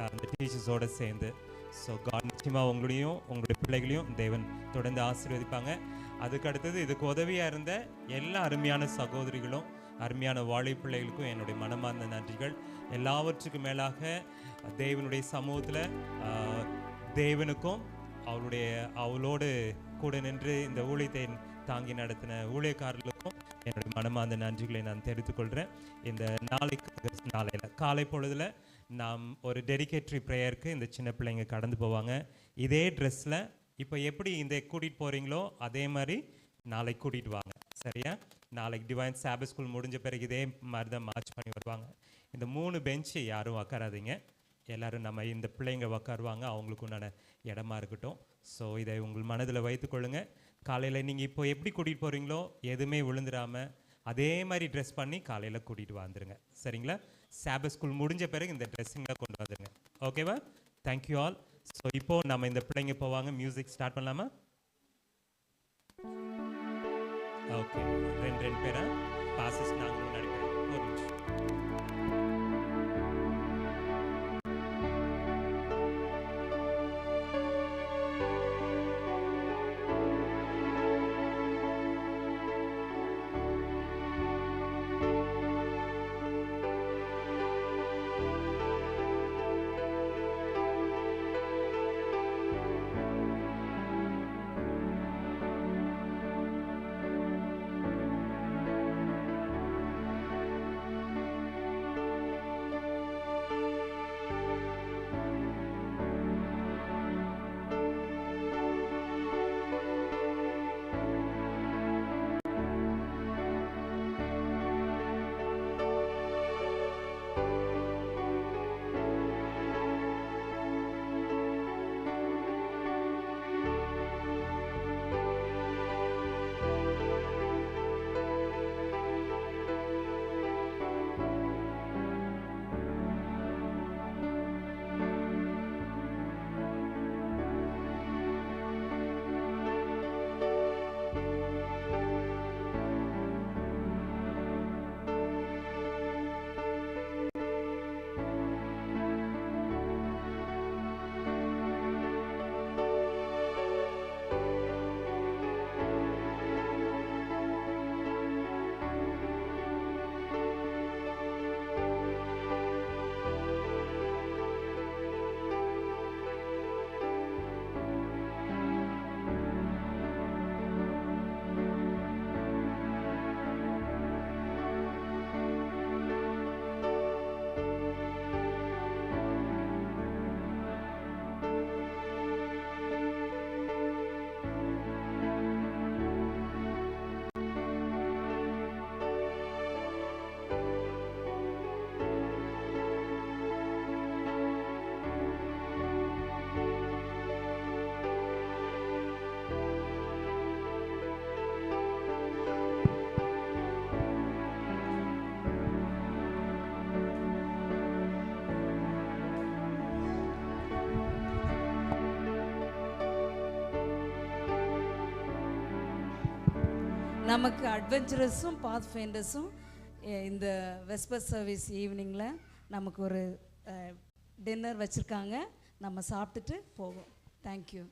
அந்த டீச்சர்ஸோடு சேர்ந்து. ஸோ காட் நிச்சயமாக உங்களையும் உங்களுடைய பிள்ளைகளையும் தேவன் தொடர்ந்து ஆசீர்வதிப்பாங்க. அதுக்கு அடுத்தது இதுக்கு உதவியாக இருந்த எல்லா அருமையான சகோதரிகளும் அருமையான வாழை பிள்ளைகளுக்கும் என்னுடைய மனமார்ந்த நன்றிகள். எல்லாவற்றுக்கும் மேலாக தேவனுடைய சமூகத்தில் தேவனுக்கும் அவளோடு கூட நின்று இந்த ஊழியத்தை தாங்கி நடத்தின ஊழியக்காரர்களுக்கும் என்னுடைய மனமார்ந்த நன்றிகளை நான் தெரிவித்துக்கொள்கிறேன். இந்த நாளையில் காலை பொழுதில் நாம் ஒரு டெடிகேட்டரி ப்ரேயருக்கு இந்த சின்ன பிள்ளைங்க கடந்து போவாங்க. இதே ட்ரெஸ்ஸில் இப்போ எப்படி இந்த கூட்டிகிட்டு போகிறீங்களோ அதே மாதிரி நாளைக்கு கூட்டிகிட்டு வாங்க, சரியா? நாளைக்கு டிவைன் சாபத் ஸ்கூல் முடிஞ்ச பிறகு இதே மாதிரி தான் மார்ச் பண்ணி வருவாங்க. இந்த 3 பெஞ்சு யாரும் உக்காராதீங்க, எல்லோரும் நம்ம இந்த பிள்ளைங்க உக்காருவாங்க, அவங்களுக்கு உண்டான இடமா இருக்கட்டும். ஸோ இதை உங்கள் மனதில் வைத்துக்கொள்ளுங்க. காலையில் நீங்கள் இப்போ எப்படி கூட்டிகிட்டு போகிறீங்களோ எதுவுமே விழுந்துடாமல் அதே மாதிரி ட்ரெஸ் பண்ணி காலையில் கூட்டிகிட்டு வந்துடுங்க, சரிங்களா? சாபத் ஸ்கூல் முடிஞ்ச பிறகு இந்த ட்ரெஸ்ஸிங்காக கொண்டு வந்துடுங்க, ஓகேவா? Thank you all. ஸோ இப்போது நம்ம இந்த பிள்ளைங்க போவாங்க, மியூசிக் ஸ்டார்ட் பண்ணலாமா? ஓகே, 2 பேரா பாசஸ் நாங்கள் முன்னாடி ஒரு நிமிஷம். நமக்கு அட்வென்ச்சரஸும் பாத் ஃபைண்டர்ஸும் இந்த வெஸ்பர் சர்வீஸ் ஈவினிங்கில் நமக்கு ஒரு டின்னர் வச்சுருக்காங்க, நம்ம சாப்பிட்டுட்டு போவோம். தேங்க்யூ.